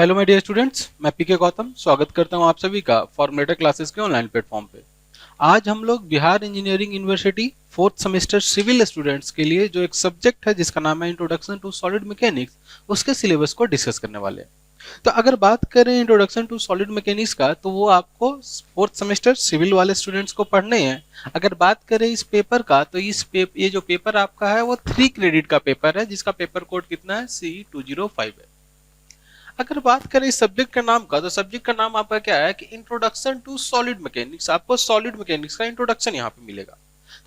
Hello my dear students, मैं पीके गौतम स्वागत करता हूं आप सभी का फॉर्मुलेटर क्लासेस के ऑनलाइन प्लेटफॉर्म पे। आज हम लोग Bihar engineering university fourth semester civil students के लिए जो एक सब्जेक्ट है जिसका नाम है इंट्रोडक्शन टू सॉलिड मैकेनिक्स, उसके सिलेबस को डिस्कस करने वाले हैं। तो अगर बात करें इंट्रोडक्शन टू सॉलिड मैकेनिक्स का, तो वो आपको फोर्थ सेमेस्टर सिविल वाले स्टूडेंट्स को पढ़ने हैं। अगर बात करें इस पेपर का, तो ये जो पेपर आपका है वो 3 क्रेडिट का पेपर है, जिसका पेपर कोड कितना है, CE 205 है। अगर बात करें इस सब्जेक्ट का नाम का, तो सब्जेक्ट का नाम आपका क्या है कि इंट्रोडक्शन टू सॉलिड मैकेनिक्स। आपको सॉलिड मैकेनिक्स का इंट्रोडक्शन यहाँ पे मिलेगा।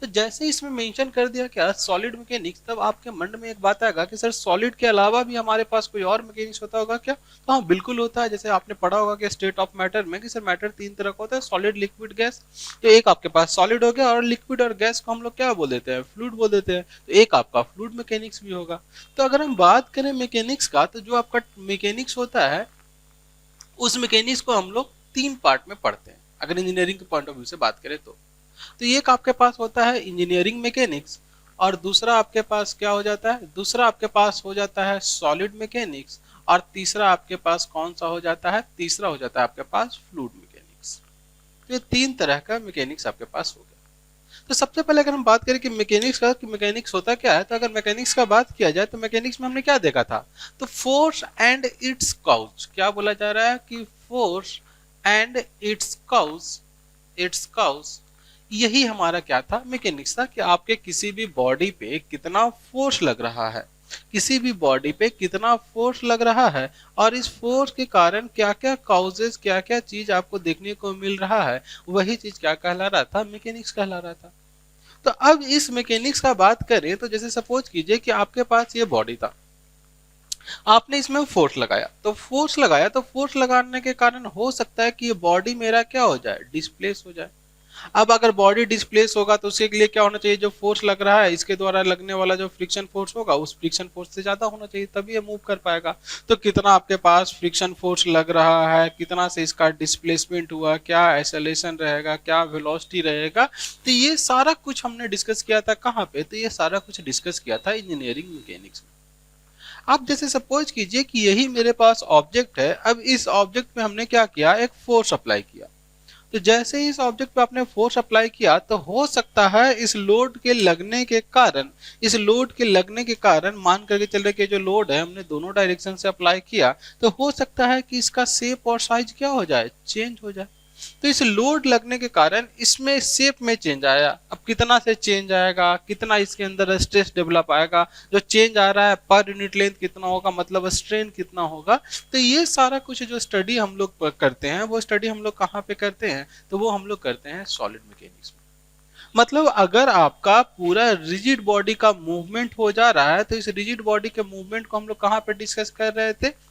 तो जैसे इसमें मेंशन कर दिया क्या सॉलिड मैकेनिक्स, तब आपके मन में एक बात आएगा कि सर सॉलिड के अलावा भी हमारे पास कोई और मैकेनिक्स होता होगा क्या? तो हाँ, बिल्कुल होता है। जैसे आपने पढ़ा होगा कि स्टेट ऑफ मैटर में कि सर मैटर 3 तरह का होता है, सॉलिड, लिक्विड, गैस। तो एक आपके पास सॉलिड हो गया, और लिक्विड और गैस को हम लोग क्या बोल देते हैं, फ्लूइड बोल देते हैं। तो एक आपका फ्लूइड मैकेनिक्स भी होगा। तो अगर हम बात करें मैकेनिक्स का, तो जो आपका मैकेनिक्स होता है उस मैकेनिक्स को हम लोग 3 पार्ट में पढ़ते हैं, अगर इंजीनियरिंग के पॉइंट ऑफ व्यू से बात करें तो एक आपके पास होता है इंजीनियरिंग मैकेनिक्स, और दूसरा आपके पास क्या हो जाता है, दूसरा आपके पास हो जाता है सॉलिड मैकेनिक्स, और तीसरा आपके पास कौन सा हो जाता है, तीसरा हो जाता है आपके पास फ्लूइड मैकेनिक्स। तो ये 3 तरह का मैकेनिक्स आपके पास हो गया। तो सबसे पहले अगर हम बात करें कि मैकेनिक्स का, कि मैकेनिक्स होता क्या है, तो अगर मैकेनिक्स का बात किया जाए तो मैकेनिक्स में हमने क्या देखा था, तो फोर्स एंड इट्स काउज, क्या बोला जा रहा है कि फोर्स एंड इट्स काउज, यही हमारा क्या था, मैकेनिक्स था। कि आपके किसी भी बॉडी पे कितना फोर्स लग रहा है, किसी भी बॉडी पे कितना फोर्स लग रहा है, और इस फोर्स के कारण क्या क्या काउजेस, क्या क्या चीज आपको देखने को मिल रहा है, वही चीज क्या कहला रहा था, मैकेनिक्स कहला रहा था। तो अब इस मैकेनिक्स का बात करें, तो जैसे सपोज कीजिए कि आपके पास ये बॉडी था, आपने इसमें फोर्स लगाया, तो फोर्स लगाने के कारण हो सकता है कि ये बॉडी मेरा क्या हो जाए, डिस्प्लेस हो जाए। अब अगर बॉडी डिस्प्लेस होगा तो उसके लिए क्या होना चाहिए, जो फोर्स लग रहा है इसके द्वारा लगने वाला जो फ्रिक्शन फोर्स होगा, उस फ्रिक्शन फोर्स से ज्यादा होना चाहिए, तभी ये मूव कर पाएगा। तो कितना आपके पास फ्रिक्शन फोर्स लग रहा है, कितना से इसका डिस्प्लेसमेंट हुआ, क्या एक्सेलरेशन रहेगा, क्या वेलोसिटी रहेगा, तो ये सारा कुछ हमने डिस्कस किया था कहाँ पे, तो ये सारा कुछ डिस्कस किया था इंजीनियरिंग मैकेनिक्स में। अब जैसे सपोज कीजिए कि यही मेरे पास ऑब्जेक्ट है, अब इस ऑब्जेक्ट में हमने क्या किया, एक फोर्स अप्लाई किया। तो जैसे ही इस ऑब्जेक्ट पे आपने फोर्स अप्लाई किया, तो हो सकता है इस लोड के लगने के कारण मान करके चल रहे कि जो लोड है हमने दोनों डायरेक्शन से अप्लाई किया, तो हो सकता है कि इसका शेप और साइज क्या हो जाए, चेंज हो जाए। तो इस लोड लगने के कारण इसमें शेप में चेंज आया। अब कितना से चेंज आएगा, कितना इसके अंदर स्ट्रेस डेवलप आएगा, जो चेंज आ रहा है पर यूनिट लेंथ कितना होगा, मतलब स्ट्रेन कितना होगा। तो ये सारा कुछ जो स्टडी हम लोग करते हैं, वो स्टडी हम लोग कहाँ पे करते हैं, तो वो हम लोग करते हैं सॉलिड मैकेनिक्स में। मतलब अगर आपका पूरा रिजिड बॉडी का मूवमेंट हो जा रहा है, तो इस रिजिड बॉडी के मूवमेंट को हम लोग कहाँ पे डिस्कस कर रहे थे,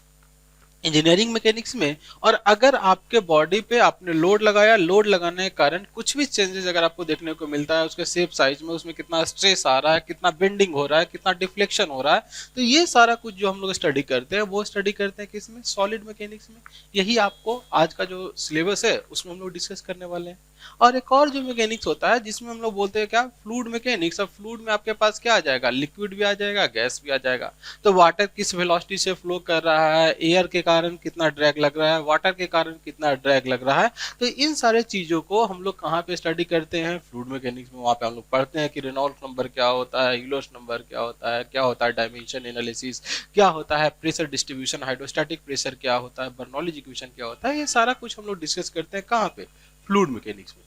इंजीनियरिंग मैकेनिक्स में। और अगर आपके बॉडी पे आपने लोड लगाया, लोड लगाने के कारण कुछ भी चेंजेस अगर आपको देखने को मिलता है, उसके शेप साइज में, उसमें कितना स्ट्रेस आ रहा है, कितना बेंडिंग हो रहा है, कितना डिफ्लेक्शन हो रहा है, तो ये सारा कुछ जो हम लोग स्टडी करते हैं, वो स्टडी करते हैं किसमें, सॉलिड मैकेनिक्स में। यही आपको आज का जो सिलेबस है उसमें हम लोग डिस्कस करने वाले हैं। और एक और जो मैकेनिक्स होता है जिसमें हम लोग बोलते हैं क्या, फ्लूइड मैकेनिक्स। अब फ्लूइड में आपके पास क्या आ जाएगा, लिक्विड भी आ जाएगा, गैस भी आ जाएगा। तो वाटर किस वेलोसिटी से फ्लो कर रहा है, एयर के कारण कितना ड्रैग लग रहा है, वाटर के कारण कितना ड्रैग लग रहा है, तो इन सारे चीजों को हम लोग कहाँ पे स्टडी करते हैं, फ्लूइड मैकेनिक्स में। वहाँ पे हम लोग पढ़ते हैं कि रेनॉल्ड्स नंबर क्या होता है, यूलर्स नंबर क्या होता है डायमेंशन एनालिसिस क्या होता है, प्रेशर डिस्ट्रीब्यूशन, हाइड्रोस्टैटिक प्रेशर क्या होता है, बर्नौली इक्वेशन क्या होता है, ये सारा कुछ हम लोग डिस्कस करते हैं कहाँ पे, फ्लूइड मैकेनिक्स में।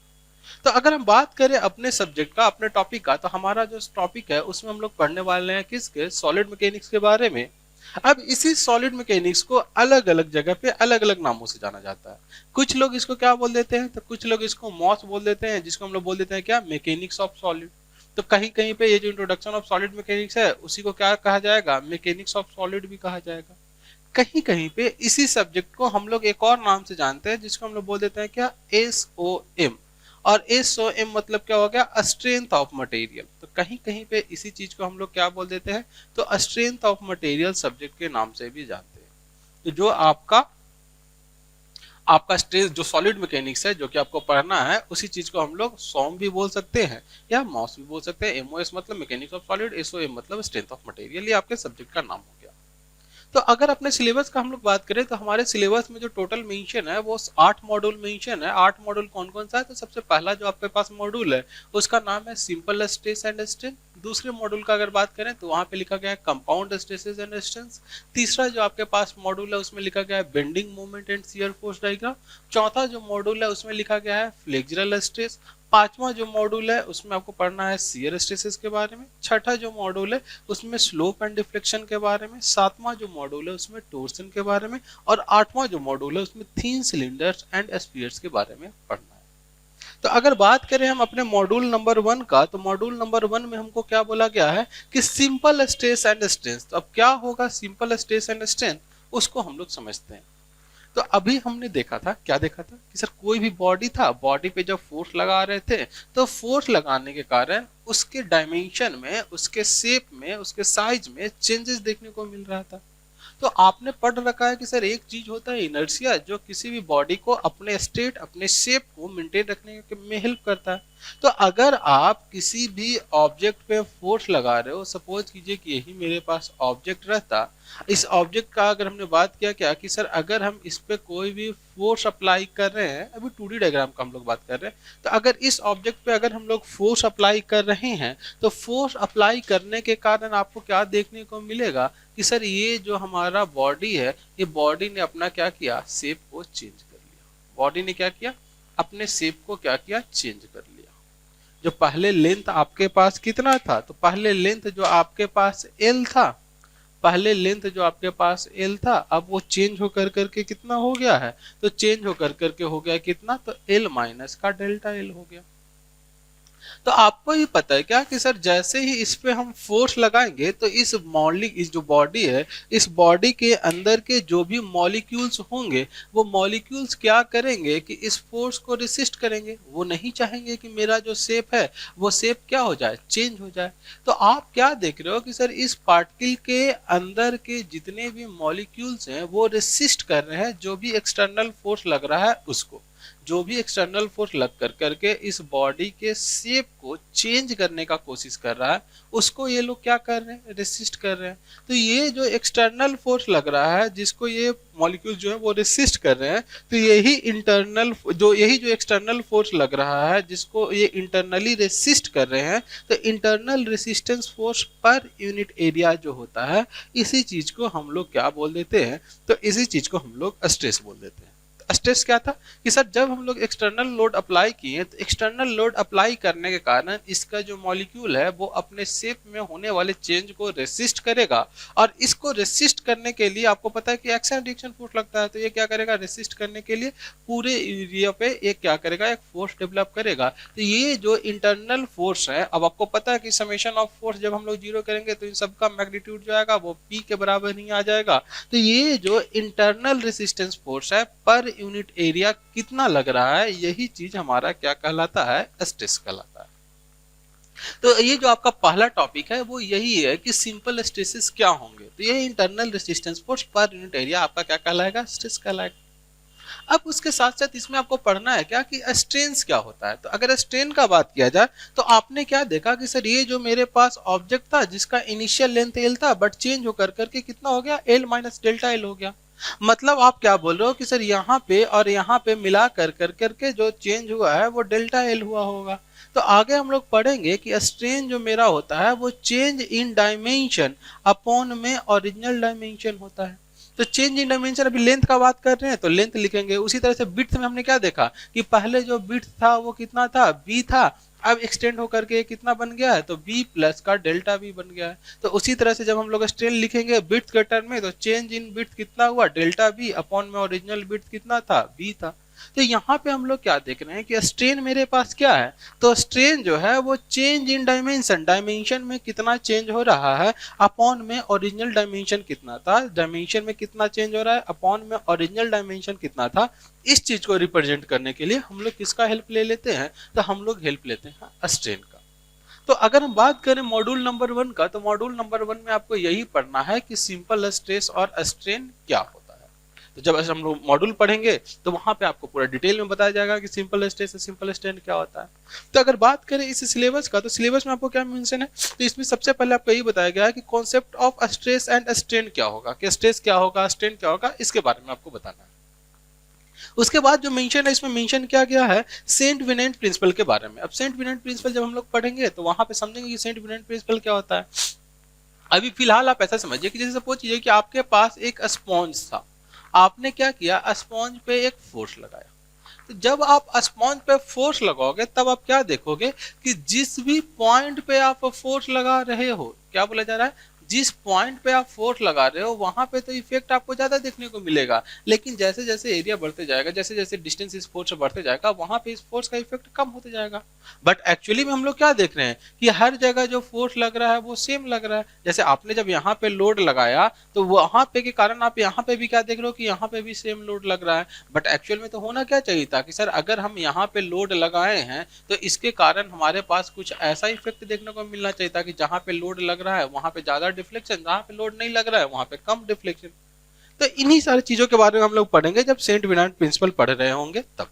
तो अगर हम बात करें अपने सब्जेक्ट का, अपने टॉपिक का, तो हमारा जो टॉपिक है उसमें हम लोग पढ़ने वाले हैं किसके, सॉलिड मैकेनिक्स के बारे में। अब इसी सॉलिड मैकेनिक्स को अलग अलग जगह पे अलग अलग नामों से जाना जाता है। कुछ लोग इसको क्या बोल देते हैं, तो कुछ लोग इसको मॉस बोल देते हैं, जिसको हम लोग बोल देते हैं क्या, मैकेनिक्स ऑफ सॉलिड। तो कहीं कहीं पे ये जो इंट्रोडक्शन ऑफ सॉलिड मैकेनिक्स है उसी को क्या कहा जाएगा, मैकेनिक्स ऑफ सॉलिड भी कहा जाएगा। कहीं कहीं पे इसी सब्जेक्ट को हम लोग एक और नाम से जानते हैं, जिसको हम लोग बोल देते हैं क्या, SOM। और SOM मतलब क्या हो गया, स्ट्रेंथ ऑफ मटेरियल। तो कहीं कहीं पे इसी चीज को हम लोग क्या बोल देते हैं, तो स्ट्रेंथ ऑफ मटेरियल सब्जेक्ट के नाम से भी जानते हैं। तो जो आपका आपका स्ट्रेस जो सॉलिड मैकेनिक्स है जो कि आपको पढ़ना है, उसी चीज को हम लोग सॉम भी बोल सकते हैं या मॉस भी बोल सकते हैं। MOS मतलब मैकेनिक्स ऑफ सॉलिड, SOM मतलब स्ट्रेंथ ऑफ मटेरियल। ये आपके सब्जेक्ट का नाम हो गया। तो अगर अपने सिलेबस का हम लोग बात करें तो हमारे सिलेबस में जो टोटल मेंशन है वो 8 मॉड्यूल मेंशन है। 8 मॉड्यूल कौन कौन सा है? तो सबसे पहला जो आपके पास मॉड्यूल है उसका नाम है सिंपल स्ट्रेस एंड स्ट्रेन। दूसरे मॉड्यूल का अगर बात करें तो वहां पे लिखा गया है कंपाउंड स्ट्रेसेस एंड स्ट्रेन्स। तीसरा जो आपके पास मॉड्यूल है उसमें लिखा गया है bending moment and shear force diagram. चौथा जो मॉड्यूल है उसमें लिखा गया है फ्लेक्सुरल स्ट्रेस। पांचवा जो मॉड्यूल है उसमें आपको पढ़ना है शियर स्ट्रेसेस के बारे में। छठा जो मॉड्यूल है उसमें स्लोप एंड डिफ्लेक्शन के बारे में। सातवां जो मॉड्यूल है उसमें टोर्सन के बारे में। और आठवां जो मॉड्यूल है उसमें थिन सिलेंडर्स एंड स्फीयर्स के बारे में पढ़ना है। तो अगर बात करें हम अपने मॉड्यूल नंबर 1 का, तो मॉड्यूल नंबर 1 में हमको क्या बोला गया है कि सिंपल स्ट्रेस एंड स्ट्रेन। तो अब क्या होगा सिंपल स्ट्रेस एंड स्ट्रेन, उसको हम लोग समझते हैं। तो अभी हमने देखा था, क्या देखा था कि सर कोई भी बॉडी था, बॉडी पे जब फोर्स लगा रहे थे तो फोर्स लगाने के कारण उसके डायमेंशन में, उसके शेप में, उसके साइज में चेंजेस देखने को मिल रहा था। तो आपने पढ़ रखा है कि सर एक चीज होता है इनर्शिया, जो किसी भी बॉडी को अपने स्टेट, अपने शेप को मेंटेन रखने में हेल्प करता है। तो अगर आप किसी भी ऑब्जेक्ट पे फोर्स लगा रहे हो, सपोज कीजिए कि यही मेरे पास ऑब्जेक्ट रहता, इस ऑब्जेक्ट का अगर हमने बात किया क्या कि सर अगर हम इस पे कोई भी फोर्स अप्लाई कर रहे हैं, अभी 2D डायग्राम का हम लोग बात कर रहे हैं, तो अगर इस ऑब्जेक्ट पे अगर हम लोग फोर्स अप्लाई कर रहे हैं तो फोर्स अप्लाई करने के कारण आपको क्या देखने को मिलेगा कि सर ये जो हमारा बॉडी है, ये बॉडी ने अपना क्या किया, शेप को चेंज कर लिया। बॉडी ने क्या किया, अपने शेप को क्या किया, चेंज कर लिया। जो पहले लेंथ आपके पास कितना था, तो पहले लेंथ जो आपके पास एल था, पहले लेंथ जो आपके पास एल था, अब वो चेंज होकर करके कितना हो गया है, तो चेंज होकर करके हो गया कितना, तो एल माइनस का डेल्टा एल हो गया। तो आपको ही पता है क्या कि सर जैसे ही इस पे हम फोर्स लगाएंगे तो इस जो बॉडी है, इस बॉडी के अंदर के जो भी मॉलिक्यूल्स होंगे वो मॉलिक्यूल्स क्या करेंगे कि इस फोर्स को रेसिस्ट करेंगे। वो नहीं चाहेंगे कि मेरा जो शेप है वो शेप क्या हो जाए, चेंज हो जाए। तो आप क्या देख रहे हो कि सर इस पार्टिकल के अंदर के जितने भी मॉलिक्यूल्स हैं वो रेसिस्ट कर रहे हैं जो भी एक्सटर्नल फोर्स लग रहा है उसको। जो भी एक्सटर्नल फोर्स लग कर करके इस बॉडी के शेप को चेंज करने का कोशिश कर रहा है, उसको ये लोग क्या कर रहे हैं, रेसिस्ट कर रहे हैं। तो ये जो एक्सटर्नल फोर्स लग रहा है जिसको ये मॉलिक्यूल जो है वो रेसिस्ट कर रहे हैं, तो यही जो एक्सटर्नल फोर्स लग रहा है जिसको ये इंटरनली रेसिस्ट कर रहे हैं, तो internal resistance force per unit area जो होता है, इसी चीज को हम लोग क्या बोल देते हैं, तो इसी चीज को हम लोग स्ट्रेस बोल देते हैं। स्ट्रेस क्या था कि सर जब हम लोग एक्सटर्नल लोड अप्लाई किए तो एक्सटर्नल लोड अप्लाई करने के कारण इसका जो मॉलिक्यूल है वो अपने शेप में होने वाले चेंज को रेसिस्ट करेगा। और इसको रेसिस्ट करने के लिए आपको पता है कि एक्शन रिएक्शन फोर्स लगता है, तो ये क्या करेगा, रेसिस्ट करने के लिए पूरे एरिया पे एक क्या करेगा, एक फोर्स डेवलप करेगा। तो ये जो इंटरनल फोर्स है, अब आपको पता है कि समेशन ऑफ फोर्स जब हम लोग जीरो करेंगे तो इन सबका मैग्नीट्यूड जो आएगा वो पी के बराबर नहीं आ जाएगा। तो ये जो इंटरनल रेसिस्टेंस फोर्स है पर यूनिट एरिया कितना लग रहा है, यही चीज हमारा क्या कहलाता है, स्ट्रेस कहलाता है। तो ये जो आपका पहला टॉपिक है वो यही है कि सिंपल स्ट्रेसेस क्या होंगे। तो ये internal resistance force per unit area आपका क्या कहलाएगा, स्ट्रेस कहलाएगा। अब उसके साथ साथ इसमें आपको पढ़ना है क्या कि स्ट्रेन्स क्या होता है। तो अगर स्ट्रेन का बात किया जाए तो आपने क्या देखा कि सर ये जो मेरे पास ऑब्जेक्ट था जिसका इनिशियल लेंथ एल था बट चेंज होकर करके कितना हो गया, एल माइनस डेल्टा एल हो गया। मतलब आप क्या बोल रहे हो कि सर यहाँ पे और यहाँ पे मिला कर करके जो चेंज हुआ है वो डेल्टा एल हुआ होगा। तो आगे हम लोग पढ़ेंगे कि स्ट्रेन जो मेरा होता है वो चेंज इन डायमेंशन अपॉन में ओरिजिनल डायमेंशन होता है। तो चेंज इन डायमेंशन, अभी लेंथ का बात कर रहे हैं तो लेंथ लिखेंगे। उसी तरह से विड्थ में हमने क्या देखा कि पहले जो विड्थ था वो कितना था, बी था, अब एक्सटेंड होकर के कितना बन गया है, तो बी प्लस का डेल्टा बी बन गया है। तो उसी तरह से जब हम लोग स्ट्रेन लिखेंगे विड्थ के टर्म में, तो चेंज इन विड्थ कितना हुआ, डेल्टा बी अपॉन में ओरिजिनल विड्थ कितना था, बी था। तो यहाँ पे हम लोग क्या देख रहे हैं कि स्ट्रेन मेरे पास क्या है, तो स्ट्रेन जो है वो चेंज इन डायमेंशन, डायमेंशन में कितना चेंज हो रहा है अपॉन में ओरिजिनल डायमेंशन कितना था, डायमेंशन में कितना चेंज हो रहा है अपॉन में ओरिजिनल डायमेंशन कितना था। इस चीज को रिप्रेजेंट करने के लिए हम लोग किसका हेल्प ले लेते हैं, तो हम लोग हेल्प लेते हैं स्ट्रेन का। तो अगर हम बात करें मॉड्यूल नंबर 1 का, तो मॉड्यूल नंबर 1 में आपको यही पढ़ना है कि सिंपल स्ट्रेस और स्ट्रेन क्या होता है। तो जब ऐसे हम लोग मॉड्यूल पढ़ेंगे तो वहां पे आपको पूरा डिटेल में बताया जाएगा कि सिंपल स्ट्रेस से सिंपल स्ट्रेन क्या होता है। तो अगर बात करें इस सिलेबस का, तो सिलेबस में आपको क्या मेंशन है, तो इसमें सबसे पहले आपको यही बताया गया है कि concept of stress and strain क्या होगा, कि स्ट्रेस क्या होगा, स्ट्रेन क्या होगा, इसके बारे में आपको बताना है। उसके बाद जो मेंशन है, इसमें मेंशन किया गया है सेंट विनेंट प्रिंसिपल के बारे में। अब सेंट विनेंट प्रिंसिपल जब हम लोग पढ़ेंगे तो वहां पे समझेंगे कि सेंट विनेंट प्रिंसिपल क्या होता है। अभी फिलहाल आप ऐसा समझिए कि जैसे सपोज कीजिए कि आपके पास एक स्पॉन्ज था, आपने क्या किया, स्पॉन्ज पे एक फोर्स लगाया। तो जब आप स्पॉन्ज पे फोर्स लगाओगे तब आप क्या देखोगे कि जिस भी पॉइंट पे आप फोर्स लगा रहे हो, क्या बोला जा रहा है, जिस पॉइंट पे आप फोर्स लगा रहे हो वहां पे तो इफेक्ट आपको ज्यादा देखने को मिलेगा, लेकिन जैसे जैसे एरिया बढ़ते जाएगा, जैसे जैसे डिस्टेंस इस फोर्स से बढ़ते जाएगा, वहां पे इस फोर्स का इफेक्ट कम होते जाएगा। बट एक्चुअली में हम लोग क्या देख रहे हैं कि हर जगह जो फोर्स लग रहा है वो सेम लग रहा है। जैसे आपने जब यहाँ पे लोड लगाया तो वहां पे के कारण आप यहाँ पे भी क्या देख रहे हो कि यहाँ पे भी सेम लोड लग रहा है। बट एक्चुअल में तो होना क्या चाहिए था कि सर अगर हम यहाँ पे लोड लगाए हैं तो इसके कारण हमारे पास कुछ ऐसा इफेक्ट देखने को मिलना चाहिए था कि जहाँ पे लोड लग रहा है वहां पे ज्यादा डिफ्लेक्शन, जहाँ पे लोड नहीं लग रहा है वहां पे कम डिफ्लेक्शन। तो इन्हीं सारी चीजों के बारे में हम लोग पढ़ेंगे जब सेंट विनांट प्रिंसिपल पढ़ रहे होंगे तब।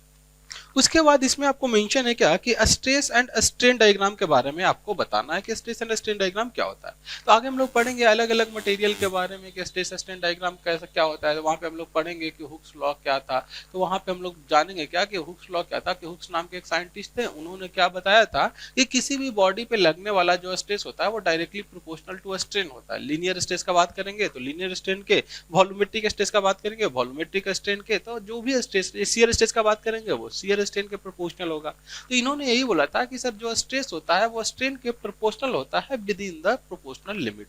उसके बाद इसमें आपको मेंशन है क्या कि स्ट्रेस एंड स्ट्रेन डायग्राम के बारे में आपको बताना है कि स्ट्रेस एंड स्ट्रेन डायग्राम क्या होता है। तो आगे हम लोग पढ़ेंगे अलग अलग मटेरियल के बारे में कि स्ट्रेस स्ट्रेन डायग्राम कैसा क्या होता है। तो वहां पे हम लोग पढ़ेंगे कि हुक्स लॉ क्या था। तो वहां पे हम लोग जानेंगे क्या कि हुक्स लॉ क्या था, कि हुक्स नाम के एक साइंटिस्ट थे, उन्होंने क्या बताया था कि किसी भी बॉडी पे लगने वाला जो स्ट्रेस होता है वो डायरेक्टली प्रोपोर्शनल टू स्ट्रेन होता है। लीनियर स्ट्रेस का बात करेंगे तो लीनियर स्ट्रेन के, वॉल्यूमेट्रिक स्ट्रेस का बात करेंगे वॉल्यूमेट्रिक स्ट्रेन के, तो जो भी स्ट्रेस, शियर स्ट्रेस का बात करेंगे वो शियर स्ट्रेन के प्रोपोर्शनल होगा। तो इन्होंने यही बोला था कि सर जो स्ट्रेस होता है वो स्ट्रेन के प्रोपोर्शनल होता है with in the proportional limit.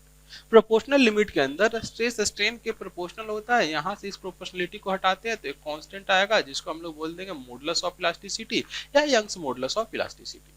Proportional limit के अंदर स्ट्रेस स्ट्रेन के प्रोपोर्शनल होता है। यहाँ से इस प्रोपोर्शनलिटी को हटाते हैं तो एक कांस्टेंट आएगा जिसको हम लोग बोल देंगे मॉडुलस ऑफ इलास्टिसिटी या यंग्स मॉडुलस ऑफ इलास्टिसिटी।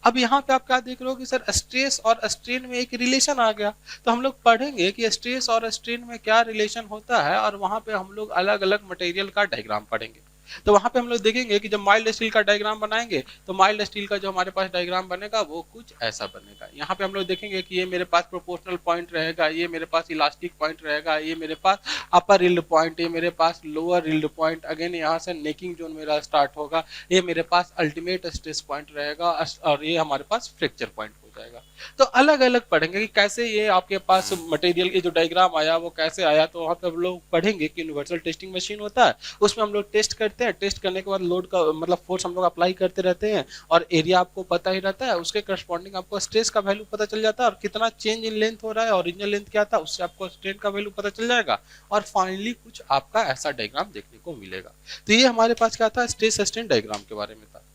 अब यहाँ पे आप क्या देख रहे हो कि सर स्ट्रेस और स्ट्रेन में एक रिलेशन आ गया। तो हम लोग पढ़ेंगे कि स्ट्रेस और स्ट्रेन में क्या रिलेशन होता है और वहां पे हम लोग अलग अलग मटेरियल का डायग्राम पढ़ेंगे। तो वहां पे हम लोग देखेंगे कि जब माइल्ड स्टील का डायग्राम बनाएंगे तो माइल्ड स्टील का जो हमारे पास डायग्राम बनेगा वो कुछ ऐसा बनेगा। यहाँ पे हम लोग देखेंगे कि ये मेरे पास प्रोपोर्शनल पॉइंट रहेगा, ये मेरे पास इलास्टिक पॉइंट रहेगा, ये मेरे पास अपर रिल्ड पॉइंट, ये मेरे पास लोअर रिल्ड पॉइंट, अगेन यहाँ से नेकिंग जोन मेरा स्टार्ट होगा, ये मेरे पास अल्टीमेट स्ट्रेस पॉइंट रहेगा और ये हमारे पास फ्रैक्चर पॉइंट हो जाएगा। तो अलग अलग पढ़ेंगे कि कैसे ये आपके पास मटेरियल के जो डायग्राम आया वो कैसे आया। तो वहाँ पे हम लोग पढ़ेंगे कि यूनिवर्सल टेस्टिंग मशीन होता है, उसमें हम लोग टेस्ट करते हैं, टेस्ट करने के बाद लोड का मतलब फोर्स हम लोग अप्लाई करते रहते हैं और एरिया आपको पता ही रहता है, उसके करस्पॉन्डिंग आपको स्ट्रेस का वैल्यू पता चल जाता है और कितना चेंज इन लेंथ हो रहा है, ओरिजिनल लेंथ क्या था उससे आपको स्ट्रेन का वैल्यू पता चल जाएगा और फाइनली कुछ आपका ऐसा डायग्राम देखने को मिलेगा। तो ये हमारे पास क्या था, स्ट्रेस स्ट्रेन डायग्राम के बारे में था।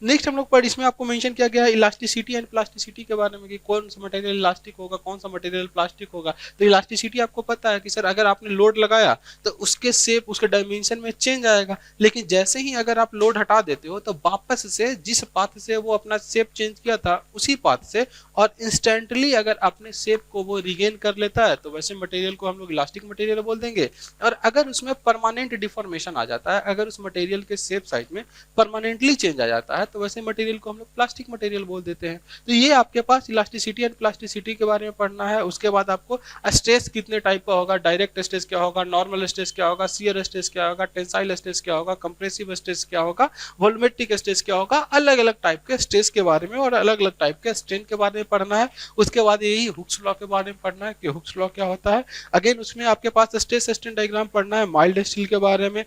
नेक्स्ट हम लोग पर इसमें आपको मेंशन किया गया है इलास्टिसिटी एंड प्लास्टिसिटी के बारे में कि कौन सा मटेरियल इलास्टिक होगा, कौन सा मटेरियल प्लास्टिक होगा। तो इलास्टिसिटी आपको पता है कि सर अगर आपने लोड लगाया तो उसके शेप, उसके डायमेंशन में चेंज आएगा, लेकिन जैसे ही अगर आप लोड हटा देते हो तो वापस से जिस पाथ से वो अपना शेप चेंज किया था उसी पाथ से और इंस्टेंटली अगर अपने शेप को वो रिगेन कर लेता है तो वैसे मटेरियल को हम लोग इलास्टिक मटेरियल बोल देंगे। और अगर उसमें परमानेंट डिफॉर्मेशन आ जाता है, अगर उस मटेरियल के शेप साइज में परमानेंटली चेंज आ जाता है तो वैसे मटेरियल को हम लोग प्लास्टिक मटेरियल बोल देते हैं। तो ये आपके पास इलास्टिसिटी एंड प्लास्टिसिटी के बारे में पढ़ना है। उसके बाद आपको स्ट्रेस कितने टाइप का होगा, डायरेक्ट स्ट्रेस क्या होगा, नॉर्मल स्ट्रेस क्या होगा, शियर स्ट्रेस क्या होगा, टेंसाइल स्ट्रेस क्या होगा, कंप्रेसिव स्ट्रेस क्या होगा, वॉल्यूमेट्रिक स्ट्रेस क्या होगा, अलग अलग टाइप के स्ट्रेस के बारे में और अलग अलग टाइप के स्ट्रेन के बारे में पढ़ना है। उसके बाद यही हुक्स लॉ के बारे में पढ़ना है कि हुक्स लॉ क्या होता है। अगेन उसमें आपके पास स्ट्रेस स्ट्रेन डायग्राम पढ़ना है, माइल्ड स्टील के बारे में।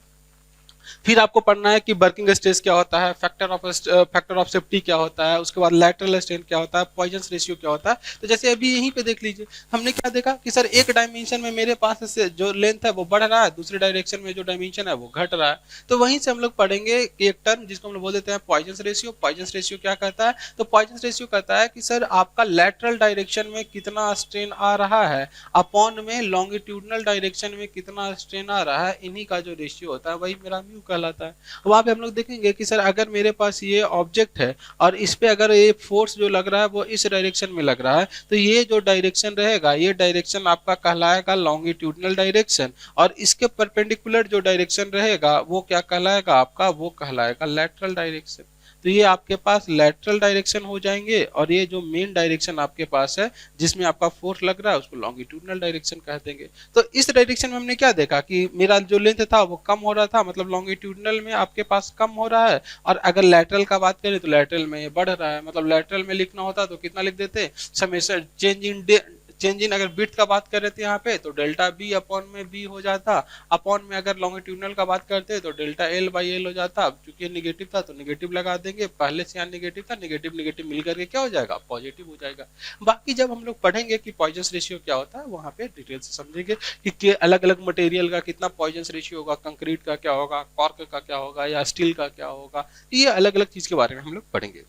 फिर आपको पढ़ना है कि वर्किंग स्ट्रेस क्या होता है, फैक्टर ऑफ सेफ्टी क्या होता है, उसके बाद लैटरल स्ट्रेन क्या होता है, पॉइजन रेशियो क्या होता है। तो जैसे अभी यहीं पे देख लीजिए हमने क्या देखा कि सर एक डायमेंशन में मेरे पास से जो लेंथ है वो बढ़ रहा है, दूसरे डायरेक्शन में जो डायमेंशन है वो घट रहा है। तो वहीं से हम लोग पढ़ेंगे एक टर्म जिसको हम लोग बोल देते हैं पॉइजन रेशियो। पॉइजन रेशियो क्या कहता है, तो पॉइजन रेशियो कहता है कि सर आपका लैटरल डायरेक्शन में कितना स्ट्रेन आ रहा है अपॉन में लॉन्गिट्यूडनल डायरेक्शन में कितना स्ट्रेन आ रहा है, इन्हीं का जो रेशियो होता है वही मेरा म्यू कहलाता है। वहां पे हम लोग देखेंगे कि सर अगर मेरे पास ये ऑब्जेक्ट है और इस पे अगर ये फोर्स जो लग रहा है वो इस डायरेक्शन में लग रहा है तो ये जो डायरेक्शन रहेगा ये डायरेक्शन आपका कहलाएगा लॉन्गिट्यूडनल डायरेक्शन और इसके परपेंडिकुलर जो डायरेक्शन रहेगा वो क्या कहलाएगा आपका, वो कहलाएगा लैटरल डायरेक्शन। तो ये आपके पास लेटरल डायरेक्शन हो जाएंगे, और ये जो मेन डायरेक्शन आपके पास है जिसमें आपका फोर्स लग रहा है उसको लॉन्गिट्यूडनल डायरेक्शन कह देंगे। तो इस डायरेक्शन में हमने क्या देखा कि मेरा जो लेंथ था वो कम हो रहा था, मतलब लॉन्गिट्यूडनल में आपके पास कम हो रहा है, और अगर लेटरल का बात करें तो लेटरल में ये बढ़ रहा है। मतलब लेटरल में लिखना होता तो कितना लिख देते, समेशन चेंज इन अगर विड्थ का बात कर रहे थे यहाँ पे तो डेल्टा बी अपॉन में बी हो जाता, अपॉन में अगर लॉन्गिट्यूडनल का बात करते तो डेल्टा एल बाई एल हो जाता। अब चूंकि निगेटिव था तो निगेटिव लगा देंगे, पहले से यहाँ निगेटिव था, निगेटिव निगेटिव मिल करके क्या हो जाएगा, पॉजिटिव हो जाएगा। बाकी जब हम लोग पढ़ेंगे कि पॉइजन रेशियो क्या होता है वहां पे डिटेल से समझेंगे कि अलग अलग मटेरियल का कितना पॉइजन रेशियो होगा, कंक्रीट का क्या होगा, कॉर्क का क्या होगा, या स्टील का क्या होगा, ये अलग अलग चीज के बारे में हम लोग पढ़ेंगे।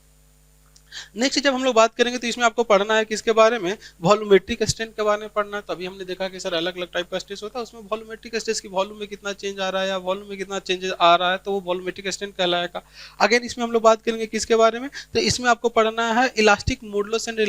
नेक्स्ट जब हम लोग बात करेंगे तो इसमें आपको पढ़ना है किसके बारे में, वॉल्यूमेट्रिक स्ट्रेन के बारे में पढ़ना है। तो अभी हमने देखा कि सर अलग अलग टाइप का स्ट्रेस होता है, उसमें वॉल्यूमेट्रिक स्ट्रेस की वॉल्यूम में कितना चेंज आ रहा है या वॉल्यूम में कितना चेंज आ रहा है तो वो वॉल्यूमेट्रिक स्ट्रेन कहलाएगा। अगेन इसमें हम लोग बात करेंगे किसके बारे में, तो इसमें आपको पढ़ना है elastic modulus and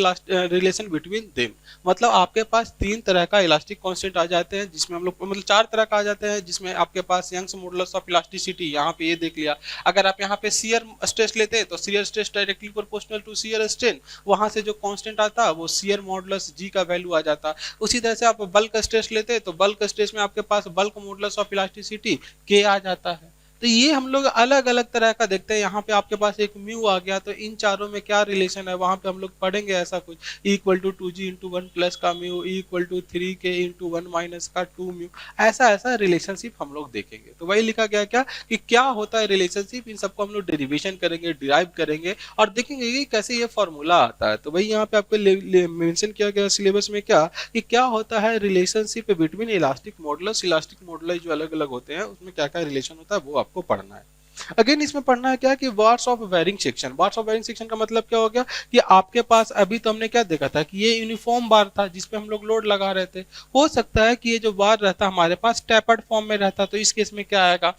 relation between them. मतलब आपके पास तीन तरह का इलास्टिक कांस्टेंट आ जाते हैं, जिसमें हम लोग मतलब चार तरह का आ जाते हैं, जिसमें आपके पास यंग्स मॉडुलस ऑफ इलास्टिसिटी यहाँ पे ये देख लिया। अगर आप यहाँ पे शियर स्ट्रेस लेते हैं तो shear stress directly proportional to shear strain, वहां से जो कांस्टेंट आता वो शियर मॉडुलस जी का वैल्यू आ जाता। उसी तरह से आप बल्क स्ट्रेस लेते तो बल्क स्ट्रेस में आपके पास बल्क मॉडुलस ऑफ इलास्टिसिटी के आ जाता है। तो ये हम लोग अलग अलग तरह का देखते हैं। यहाँ पे आपके पास एक म्यू आ गया, तो इन चारों में क्या रिलेशन है वहां पे हम लोग पढ़ेंगे ऐसा कुछ, equal to 2g into one plus का mu equal to 3k into one minus का 2 म्यू, ऐसा ऐसा रिलेशनशिप हम लोग देखेंगे। तो वही लिखा गया क्या कि क्या होता है रिलेशनशिप, इन सबको हम लोग डेरिवेशन करेंगे, डिराइव करेंगे और देखेंगे कि कैसे ये फॉर्मूला आता है। तो वही यहाँ पे आपको मेंशन किया गया सिलेबस में क्या कि क्या होता है relationship between elastic modulus, elastic modulus जो अलग अलग होते हैं उसमें क्या क्या रिलेशन होता है वो आपको पढ़ना है। अगेन इसमें पढ़ना है क्या कि bars of varying section. Bars of varying section का मतलब क्या हो गया कि आपके पास अभी तो हमने क्या देखा था कि ये यूनिफॉर्म बार था जिसपे हम लोग लोड लगा रहे थे। हो सकता है कि ये जो बार रहता हमारे पास टैपर्ड फॉर्म में रहता, तो इस केस में क्या आएगा,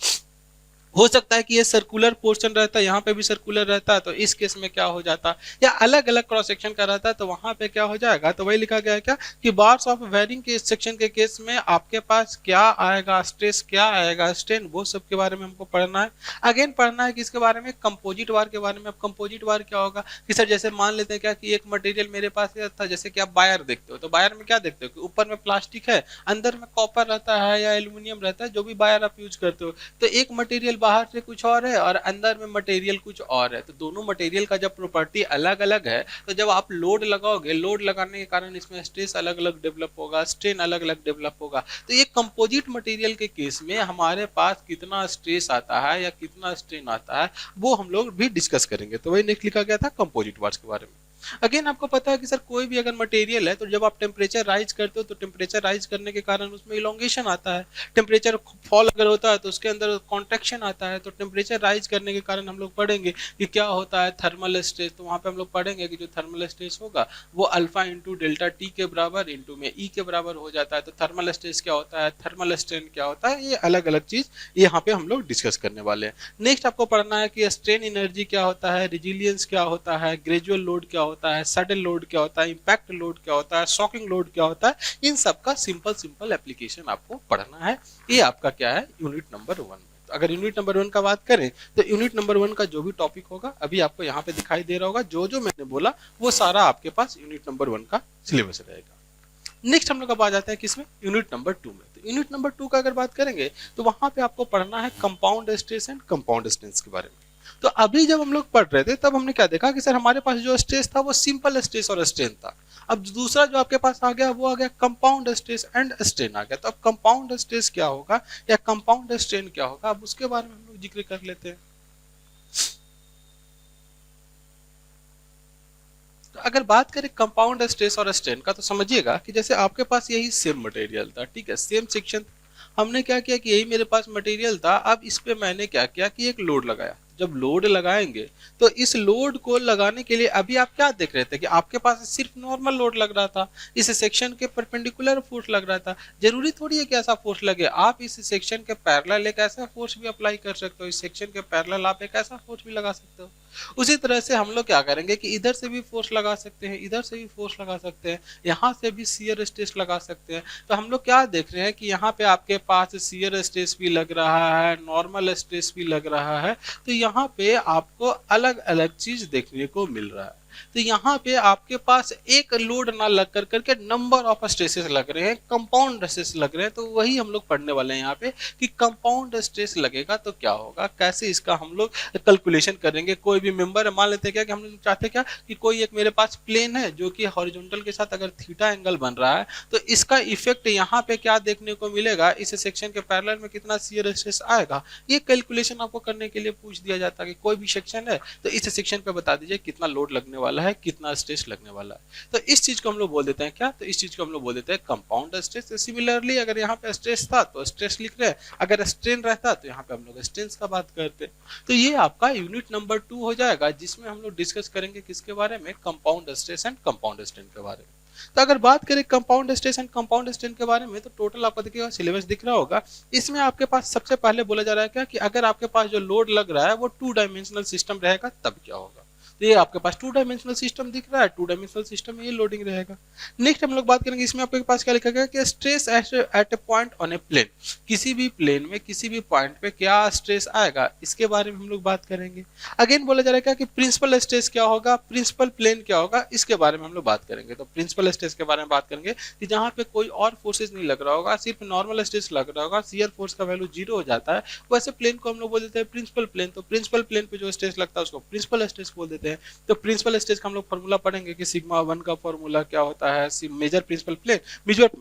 हो सकता है कि ये सर्कुलर पोर्शन रहता है, यहाँ पे भी सर्कुलर रहता है तो इस केस में क्या हो जाता, या अलग अलग क्रॉस सेक्शन का रहता है तो वहां पे क्या हो जाएगा। तो वही लिखा गया है क्या कि बार्स ऑफ वेरिंग के सेक्शन के केस में आपके पास क्या आएगा, स्ट्रेस क्या आएगा, स्ट्रेन, वो सब के बारे में हमको पढ़ना है। अगेन पढ़ना है कि इसके बारे में कंपोजिट वार के बारे में। अब कंपोजिट वार क्या होगा कि सर जैसे मान लेते हैं क्या कि एक मटेरियल मेरे पास था, जैसे कि आप वायर देखते हो तो वायर में क्या देखते हो कि ऊपर में प्लास्टिक है, अंदर में कॉपर रहता है या एल्यूमिनियम रहता है, जो भी वायर आप यूज करते हो। तो एक मटेरियल बाहर से कुछ और है और अंदर में मटेरियल कुछ और है, तो दोनों मटेरियल का जब प्रॉपर्टी अलग अलग है तो जब आप लोड लगाओगे, लोड लगाने के कारण इसमें स्ट्रेस अलग अलग डेवलप होगा, स्ट्रेन अलग अलग डेवलप होगा। तो ये कंपोजिट मटेरियल के केस में हमारे पास कितना स्ट्रेस आता है या कितना स्ट्रेन आता है वो हम लोग भी डिस्कस करेंगे। तो वही नेक्स्ट लिखा गया था कंपोजिट वार्स के बारे में। अगेन आपको पता है कि सर कोई भी अगर मटेरियल है तो जब आप टेम्परेचर राइज करते हो तो टेम्परेचर राइज करने के कारण उसमें इलोंगेशन आता है, टेम्परेचर फॉल अगर होता है तो उसके अंदर कॉन्ट्रैक्शन आता है। तो टेम्परेचर राइज करने के कारण हम लोग पढ़ेंगे कि क्या होता है थर्मल स्ट्रेस। तो वहां पे हम लोग पढ़ेंगे कि जो थर्मल स्ट्रेस होगा वो अल्फा इंटू डेल्टा टी के बराबर इंटू में ई के बराबर हो जाता है। तो थर्मल स्ट्रेस क्या होता है, थर्मल स्ट्रेन क्या होता है, ये अलग अलग चीज यहाँ पे हम लोग डिस्कस करने वाले हैं। नेक्स्ट आपको पढ़ना है कि स्ट्रेन एनर्जी क्या होता है, रेजिलियंस क्या होता है, ग्रेजुअल लोड क्या होता है, सडन लोड क्या होता है, इंपैक्ट लोड क्या होता है, शॉकिंग लोड क्या होता है। इन सब का सिंपल सिंपल एप्लीकेशन आपको पढ़ना है। ये आपका क्या है यूनिट नंबर 1 में। तो अगर यूनिट नंबर 1 का बात करें तो यूनिट नंबर 1 का जो भी टॉपिक होगा अभी आपको यहाँ पे दिखाई दे रहा होगा, जो जो मैंने बोला वो सारा आपके पास यूनिट नंबर 1 का सिलेबस रहेगा। नेक्स्ट हम लोग अब आ जाते हैं किसमें, यूनिट नंबर 2 में। तो यूनिट नंबर 2 का अगर बात करेंगे तो वहां पे आपको पढ़ना है compound stress and compound stress के बारे में। तो अभी जब हम लोग पढ़ रहे थे तब हमने क्या देखा कि सर हमारे पास जो स्ट्रेस था वो सिंपल स्ट्रेस और स्ट्रेन था। अब दूसरा जो आपके पास आ गया वो आ गया कंपाउंड स्ट्रेस एंड स्ट्रेन आ गया। तो अब कंपाउंड स्ट्रेस क्या होगा या कंपाउंड स्ट्रेन क्या होगा, अब उसके बारे में हम लोग जिक्र कर लेते हैं। तो अगर बात करें कंपाउंड स्ट्रेस और स्ट्रेन का तो समझिएगा कि जैसे आपके पास यही सेम मटेरियल था, ठीक है, सेम सेक्शन। हमने क्या किया कि यही मेरे पास मटेरियल था, अब इस पे मैंने क्या किया कि एक लोड लगाया। जब लोड लगाएंगे तो इस लोड को लगाने के लिए अभी आप क्या देख रहे थे कि आपके पास सिर्फ नॉर्मल लोड लग रहा था, इस सेक्शन के परपेंडिकुलर फोर्स लग रहा था। जरूरी थोड़ी है कि ऐसा फोर्स लगे, आप इस सेक्शन के पैरेलल एक ऐसा फोर्स भी अप्लाई कर सकते हो, इस सेक्शन के पैरेलल आप एक ऐसा फोर्स भी लगा सकते हो। उसी तरह से हम लोग क्या करेंगे कि इधर से भी फोर्स लगा सकते हैं, इधर से भी फोर्स लगा सकते हैं, यहाँ से भी शियर स्ट्रेस लगा सकते हैं। तो हम लोग क्या देख रहे हैं कि यहाँ पे आपके पास शियर स्ट्रेस भी लग रहा है, नॉर्मल स्ट्रेस भी लग रहा है। तो यहाँ पे आपको अलग अलग चीज देखने को मिल रहा है। तो यहाँ पे आपके पास एक लोड ना लग कर करके नंबर ऑफ स्ट्रेसेस लग रहे हैं, कंपाउंड स्ट्रेस लग रहे हैं। तो वही हम लोग पढ़ने वाले हैं यहाँ पे कि कंपाउंड स्ट्रेस लगेगा तो क्या होगा, कैसे इसका हम लोग कैलकुलेशन करेंगे। कोई भी मेंबर है, मान लेते हैं क्या कि हम लोग चाहते क्या कि कोई एक मेरे पास प्लेन है जो कि हॉरिजॉन्टल के साथ अगर थीटा एंगल बन रहा है, तो इसका इफेक्ट यहाँ पे क्या देखने को मिलेगा, इस सेक्शन के पैरेलल में कितना शियर स्ट्रेस आएगा। ये कैलकुलेशन आपको करने के लिए पूछ दिया जाता है कि कोई भी सेक्शन है तो इस सेक्शन पे बता दीजिए कितना लोड लगने वाला है, कितना स्ट्रेस लगने वाला है। तो इस चीज को हम लोग बोल देते हैं क्या, तो इस चीज को हम लोग बोल देते हैं कंपाउंड स्ट्रेस। सिमिलरली अगर यहाँ पे स्ट्रेस था तो स्ट्रेस लिख रहे हैं, अगर स्ट्रेन रहता तो यहाँ पे हम लोग स्ट्रेन का बात करते। तो ये आपका यूनिट नंबर 2 हो जाएगा, जिसमें हम लोग डिस्कस करेंगे किसके बारे में, compound stress and compound strain के बारे में। तो अगर बात करें compound stress and compound strain के बारे में, तो टोटल आपको देखिएगा सिलेबस दिख रहा होगा। इसमें आपके पास सबसे पहले बोला जा रहा है क्या कि अगर आपके पास जो लोड लग रहा है वो 2 डायमेंशनल सिस्टम रहेगा तब क्या होगा। तो ये आपके पास 2 डायमेंशनल सिस्टम दिख रहा है, 2 डायमेंशनल सिस्टम में ये लोडिंग रहेगा। नेक्स्ट हम लोग बात करेंगे, इसमें आपके पास क्या लिखा गया कि stress at a point on a plane, किसी भी प्लेन में किसी भी पॉइंट पे क्या स्ट्रेस आएगा, इसके बारे में हम लोग बात करेंगे। अगेन बोला जा रहा है कि प्रिंसिपल स्ट्रेस क्या होगा, प्रिंसिपल प्लेन क्या होगा, इसके बारे में हम लोग बात करेंगे। तो प्रिंसिपल स्ट्रेस के बारे में बात करेंगे कि जहां पे कोई और फोर्सेज नहीं लग रहा होगा, सिर्फ नॉर्मल स्ट्रेस लग रहा होगा, शियर फोर्स का वैल्यू 0 हो जाता है, वैसे प्लेन को हम लोग बोल देते हैं प्रिंसिपल प्लेन। तो प्रिंसिपल प्लेन पे जो स्ट्रेस लगता है उसको प्रिंसिपल स्ट्रेस बोल देते हैं। तो प्रिंसिपल स्ट्रेस का हम लोग फॉर्मूला पढ़ेंगे कि सिग्मा 1 का फॉर्मूला क्या होता है, major principal plane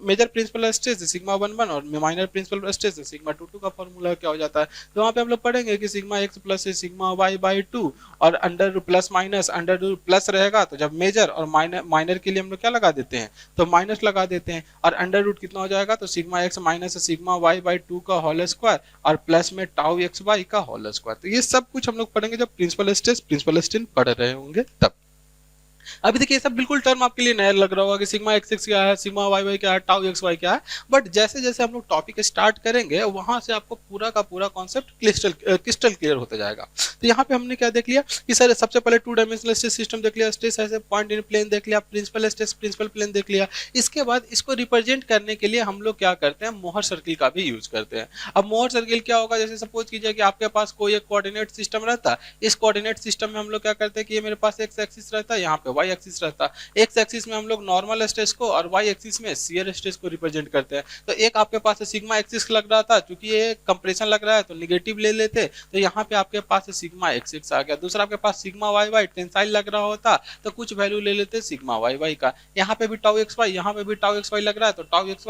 major principal stress sigma 1 और माइनर प्रिंसिपल स्ट्रेस सिग्मा 2 का फॉर्मूला क्या हो जाता है। तो वहां पे हम लोग पढ़ेंगे कि sigma x plus sigma y by 2 और under root plus minus under root plus रहेगा। तो जब मेजर और माइनर के लिए हम लोग क्या लगा देते हैं, तो माइनस लगा देते हैं, और अंडर रूट कितना हो जाएगा, तो sigma x minus sigma y by 2 का होल स्क्वायर और प्लस में टाउ एक्स वाई का होल स्क्वायर। तो ये सब कुछ हम लोग पढ़ेंगे जब प्रिंसिपल स्ट्रेन पढ़ रहे होंगे तब। अभी देखिए सब बिल्कुल टर्म आपके लिए नया लग रहा होगा कि सिग्मा एक्स एक्स क्या है, सिग्मा वाई वाई क्या है, टाउ एक्स वाई क्या है। बट जैसे जैसे हम लोग टॉपिक स्टार्ट करेंगे वहां से आपको पूरा का पूरा कॉन्सेप्ट क्रिस्टल क्लियर होता जाएगा। तो यहाँ पे हमने क्या देख लिया कि सर सबसे पहले 2 डायमेंशनल स्ट्रेस सिस्टम देख लिया, stress as a point in plane देख लिया, प्रिंसिपल स्ट्रेस प्रिंसिपल प्लेन देख लिया। इसके बाद इसको रिप्रेजेंट करने के लिए हम लोग क्या करते हैं, मोहर सर्किल का भी यूज करते हैं। अब मोहर सर्किल क्या होगा, जैसे सपोज कीजिए कि आपके पास कोई एक कोऑर्डिनेट सिस्टम रहता है, इस कोऑर्डिनेट सिस्टम में हम लोग क्या करते हैं कि ये मेरे पास एक्स एक्सिस रहता है, यहाँ पे वाई एक्सिस रहता है। एक्स एक्सिस में हम लोग नॉर्मल स्ट्रेस को और वाई एक्सिस में शियर स्ट्रेस को रिप्रेजेंट करते हैं। तो एक आपके पास सिग्मा एक्सिस लग रहा था, क्योंकि ये कंप्रेशन लग रहा है तो निगेटिव ले लेते, तो यहाँ पे आपके पास सिग्मा एक्स एक्स आ गया। दूसरा आपके पास सिग्मा वाई वाई टेंसाइल लग रहा होता तो कुछ वैल्यू ले लेते सिग्मा वाई वाई का। यहाँ पे भी टाउ एक्स वाई, यहाँ पे भी टाउ एक्स वाई लग रहा है तो टाउ एक्स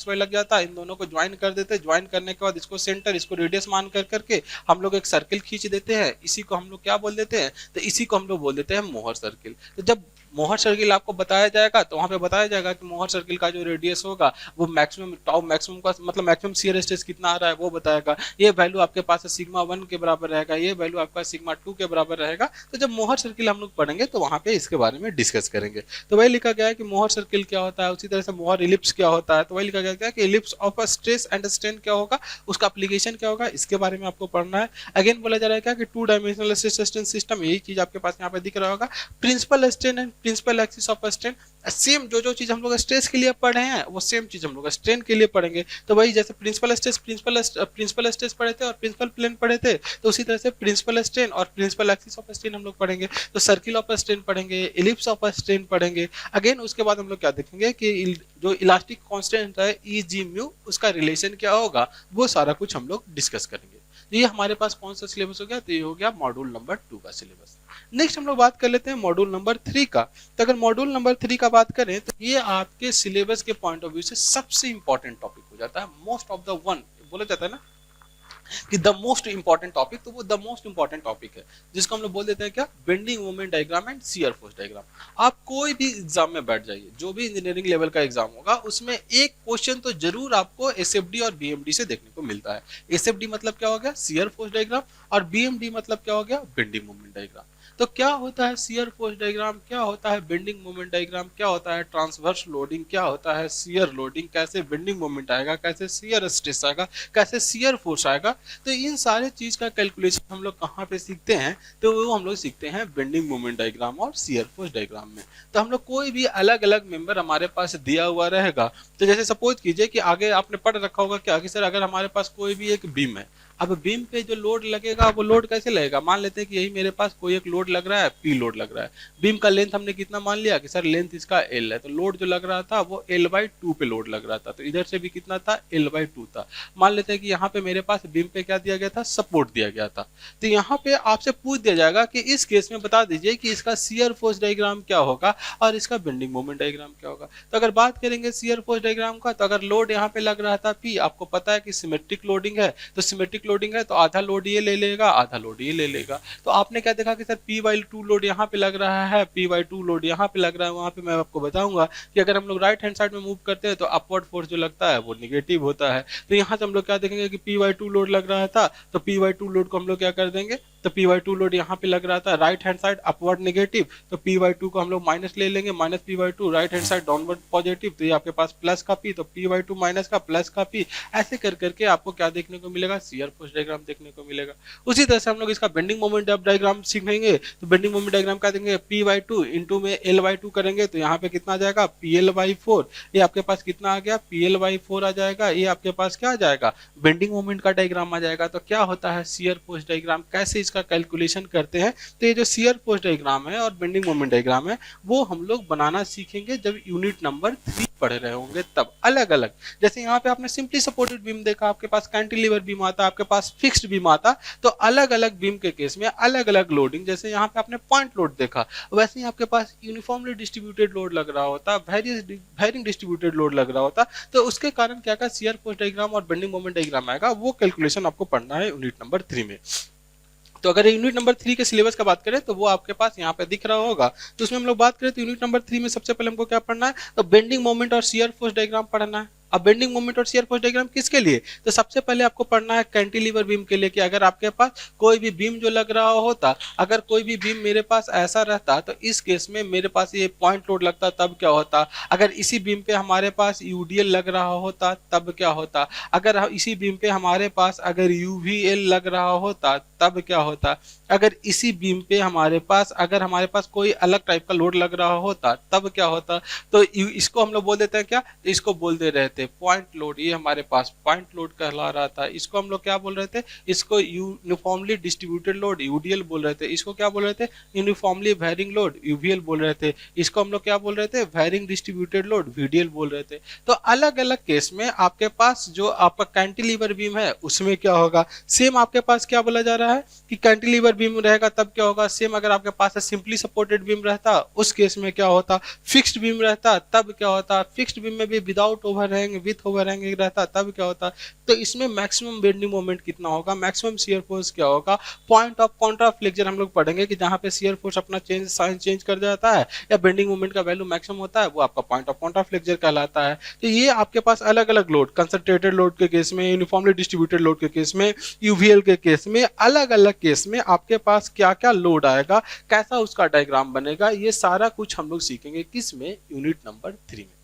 वाई लग जाता है। इन दोनों को ज्वाइन कर देते, ज्वाइन करने के बाद इसको सेंटर इसको रेडियस मान कर करके हम लोग एक सर्किल खींच देते हैं। इसी को हम लोग क्या बोल देते हैं, तो इसी को हम लोग बोल देते हैं मोहर सर्किल। तो जब मोहर सर्किल आपको बताया जाएगा तो वहां पे बताया जाएगा कि मोहर सर्किल का जो रेडियस होगा वो मैक्सिमम टाउ मैक्सिमम का मतलब मैक्सिमम शियर स्ट्रेस कितना आ रहा है वो बताएगा। ये वैल्यू आपके पास सिग्मा 1 के बराबर रहेगा, ये वैल्यू आपका सिग्मा 2 के बराबर रहेगा। तो जब मोहर सर्किल हम लोग पढ़ेंगे तो वहां पे इसके बारे में डिस्कस करेंगे। तो वही लिखा गया है कि मोहर सर्किल क्या होता है, उसी तरह से मोहर इलिप्स क्या होता है। तो वही लिखा गया है कि ellipse of a stress and strain क्या होगा, उसका एप्लीकेशन क्या होगा, इसके बारे में आपको पढ़ना है। अगेन बोला जा रहा है क्या कि 2 डायमेंशनल स्ट्रेस स्ट्रेन सिस्टम, यही चीज आपके पास यहाँ पे दिख रहा होगा। Principal strain and principal axis of strain, same जो चीज हम लोग स्ट्रेस के लिए पढ़े हैं वो सेम चीज हम लोग स्ट्रेन के लिए पढ़ेंगे। तो वही जैसे प्रिंसिपल स्ट्रेस पढ़े थे और प्रिंसिपल प्लेन पढ़े थे, तो उसी तरह से प्रिंसिपल स्ट्रेन और प्रिंसिपल एक्सिस ऑफ स्ट्रेन हम लोग पढ़ेंगे। तो सर्किल ऑफ स्ट्रेन पढ़ेंगे, इलिप्स ऑफ स्ट्रेन पढ़ेंगे। अगेन उसके बाद हम लोग क्या देखेंगे कि जो इलास्टिक कांस्टेंट है ई जी म्यू, उसका रिलेशन क्या होगा, वो सारा कुछ हम लोग डिस्कस करेंगे। तो ये हमारे पास कौन सा सिलेबस हो गया, तो ये हो गया मॉड्यूल नंबर 2 का सिलेबस। नेक्स्ट हम लोग बात कर लेते हैं मॉड्यूल नंबर 3 का। तो अगर मॉड्यूल नंबर 3 का बात करें तो ये आपके सिलेबस के पॉइंट ऑफ व्यू से सबसे इंपॉर्टेंट टॉपिक हो जाता है, मोस्ट ऑफ द वन बोला जाता है ना कि द मोस्ट इंपॉर्टेंट टॉपिक, तो वो द मोस्ट इंपॉर्टेंट टॉपिक है जिसको हम लोग बोल देते हैं क्या, bending moment diagram and shear force diagram. आप कोई भी एग्जाम में बैठ जाइए, जो भी इंजीनियरिंग लेवल का एग्जाम होगा उसमें एक क्वेश्चन तो जरूर आपको एसएफडी और बीएमडी से देखने को मिलता है। एसएफडी मतलब क्या हो गया, शियर फोर्स डायग्राम, और बीएमडी मतलब क्या हो गया, बेंडिंग मोमेंट डायग्राम। तो क्या होता है शियर फोर्स डायग्राम, क्या होता है बेंडिंग मोमेंट डायग्राम, क्या होता है ट्रांसवर्स लोडिंग, क्या होता है शियर लोडिंग, कैसे बेंडिंग मोमेंट आएगा, कैसे शियर स्ट्रेस आएगा, कैसे शियर फोर्स आएगा। तो इन सारे चीज का कैलकुलेशन हम लोग कहाँ पे सीखते हैं, तो वो हम लोग सीखते हैं बेंडिंग मोमेंट डायग्राम और शियर फोर्स डायग्राम में। तो हम लोग कोई भी अलग अलग मेंबर हमारे पास दिया हुआ रहेगा, तो जैसे सपोज कीजिए कि आगे आपने पढ़ रखा होगा क्या कि सर अगर हमारे पास कोई भी एक बीम है, अब बीम पे जो लोड लगेगा वो लोड कैसे लगेगा, मान लेते हैं कि यही मेरे पास कोई एक लोड लग रहा है, पी लोड लग रहा है। बीम का लेंथ हमने कितना मान लिया कि सर लेंथ इसका एल है, तो लोड जो लग रहा था वो L/2 पे लोड लग रहा था, तो इधर से भी कितना था L/2 था। मान लेते हैं कि यहाँ पे मेरे पास बीम पे क्या दिया गया था, सपोर्ट दिया गया था। तो यहाँ पे आपसे पूछ दिया जाएगा कि इस केस में बता दीजिए कि इसका शियर फोर्स डायग्राम क्या होगा और इसका बेंडिंग मोमेंट डायग्राम क्या होगा। तो अगर बात करेंगे शियर फोर्स डायग्राम का, तो अगर लोड यहाँ पे लग रहा था P, आपको पता है कि सिमेट्रिक लोडिंग है, तो सिमेट्रिक लोडिंग है तो आधा लोड ये ले लेगा, आधा लोड ये ले लेगा। तो आपने क्या देखा कि सर P/2 लोड यहाँ पे लग रहा है, P/2 लोड यहाँ पे लग रहा है। वहां पे मैं आपको बताऊंगा कि अगर हम लोग राइट हैंड साइड में मूव करते हैं तो अपवर्ड फोर्स जो लगता है वो निगेटिव होता है। तो यहाँ से हम लोग क्या देखेंगे कि P/2 लोड लग रहा था, तो P/2 लोड को हम लोग क्या कर देंगे, तो P/2 लोड यहाँ पे लग रहा था right hand side upward negative, तो P/2 को हम लोग माइनस ले लेंगे, minus P/2, right hand side downward positive, तो ये आपके पास प्लस का P, तो P/2 माइनस का प्लस का P। ऐसे कर करके आपको क्या देखने को मिलेगा, शियर फोर्स डायग्राम देखने को मिलेगा। उसी तरह से हम लोग इसका बेंडिंग मोमेंट डायग्राम सीखेंगे, तो बेंडिंग मोमेंट डायग्राम क्या देंगे, P/2 इंटू में L/2 करेंगे, तो यहाँ पे कितना आ जाएगा, PL/4। ये आपके पास कितना आ गया, PL/4 आ जाएगा। ये आपके पास क्या आ जाएगा, बेंडिंग मोमेंट का डायग्राम आ जाएगा। तो क्या होता है शियर फोर्स डायग्राम, कैसे इसका कैलकुलेशन करते हैं। तो ये जो शियर फोर्स डायग्राम है और बेंडिंग मोमेंट डायग्राम है वो हम लोग बनाना सीखेंगे जब यूनिट नंबर 3 पढ़ रहे होंगे तब। अलग अलग, जैसे यहाँ पे आपने सिंपली सपोर्टेड बीम देखा, आपके पास कैंटिलीवर बीम आता, आपके पास फिक्स्ड बीम आता, तो अलग अलग बीम के केस में अलग अलग लोडिंग, जैसे यहाँ पे आपने पॉइंट लोड देखा, वैसे ही आपके पास यूनिफॉर्मली डिस्ट्रीब्यूटेड लोड लग रहा होता, वेरिंग डिस्ट्रीब्यूटेड लोड लग रहा होता। तो उसके कारण क्या क्या शियर फोर्स डायग्राम और बेंडिंग मोमेंट डायग्राम आएगा, वो कैलकुलेशन आपको पढ़ना है यूनिट नंबर 3 में। तो अगर यूनिट नंबर 3 के सिलेबस का बात करें तो वो आपके पास यहाँ पे दिख रहा होगा। तो उसमें हम लोग बात करें तो यूनिट नंबर 3 में सबसे पहले हमको क्या पढ़ना है, तो बेंडिंग मोमेंट और शियर फोर्स डायग्राम पढ़ना है। अब बेंडिंग मोमेंट और शियर फोर्स डायग्राम किसके लिए, तो सबसे पहले आपको पढ़ना है कैंटिलीवर बीम के लिए कि अगर आपके पास कोई भी बीम जो लग रहा होता, अगर कोई भी बीम मेरे पास ऐसा रहता, तो इस केस में मेरे पास ये पॉइंट लोड लगता तब क्या होता, अगर इसी बीम पे हमारे पास यूडीएल लग रहा होता तब क्या होता, अगर इसी बीम पे हमारे पास अगर यूवीएल लग रहा होता तब क्या होता, अगर इसी बीम पे हमारे पास कोई अलग टाइप का लोड लग रहा होता तब क्या होता। तो इसको हम लोग बोल देते हैं क्या, तो इसको बोल दे रहे थे पॉइंट लोड। ये हमारे पास पॉइंट लोड कहला रहा था, इसको हम लोग क्या बोल रहे थे, इसको यूनिफॉर्मली डिस्ट्रीब्यूटेड लोड यूडीएल बोल रहे थे। इसको क्या बोल रहे थे, यूनिफॉर्मली वेरिंग लोड यूवीएल बोल रहे थे। इसको हम लोग क्या बोल रहे थे, वेरिंग डिस्ट्रीब्यूटेड लोड वीडीएल बोल रहे थे। तो अलग अलग केस में आपके पास जो आपका कैंटिलीवर बीम है उसमें क्या होगा, सेम आपके पास क्या बोला जा रहा है कि कैंटिलीवर बीम रहेगा तब क्या होगा, सेम अगर आपके पास सिंपली सपोर्टेड बीम रहता उस केस में क्या होता, फिक्स्ड बीम रहता तब क्या होता, फिक्स्ड बीम में भी विदाउट ओवरहैंग विथ ओवरहैंग रहता तब क्या होता। तो इसमें मैक्सिमम बेंडिंग मोमेंट कितना होगा, मैक्सिमम शियर फोर्स क्या होगा, पॉइंट ऑफ कॉन्ट्राफ्लेक्शन हम लोग पढ़ेंगे कि जहां पे शियर फोर्स अपना साइन चेंज कर जाता है या बेंडिंग मोमेंट का वैल्यू मैक्सिमम होता है, वो आपका पॉइंट ऑफ कॉन्ट्राफ्लेक्शन कहलाता है। तो ये आपके पास अलग अलग लोड, कंसंट्रेटेड लोड के केस में, यूनिफॉर्मली डिस्ट्रीब्यूटेड लोड के केस में, यूवीएल के केस में, अलग अलग केस में आपके पास क्या क्या लोड आएगा, कैसा उसका डायग्राम बनेगा, ये सारा कुछ हम लोग सीखेंगे किस में, यूनिट नंबर 3 में।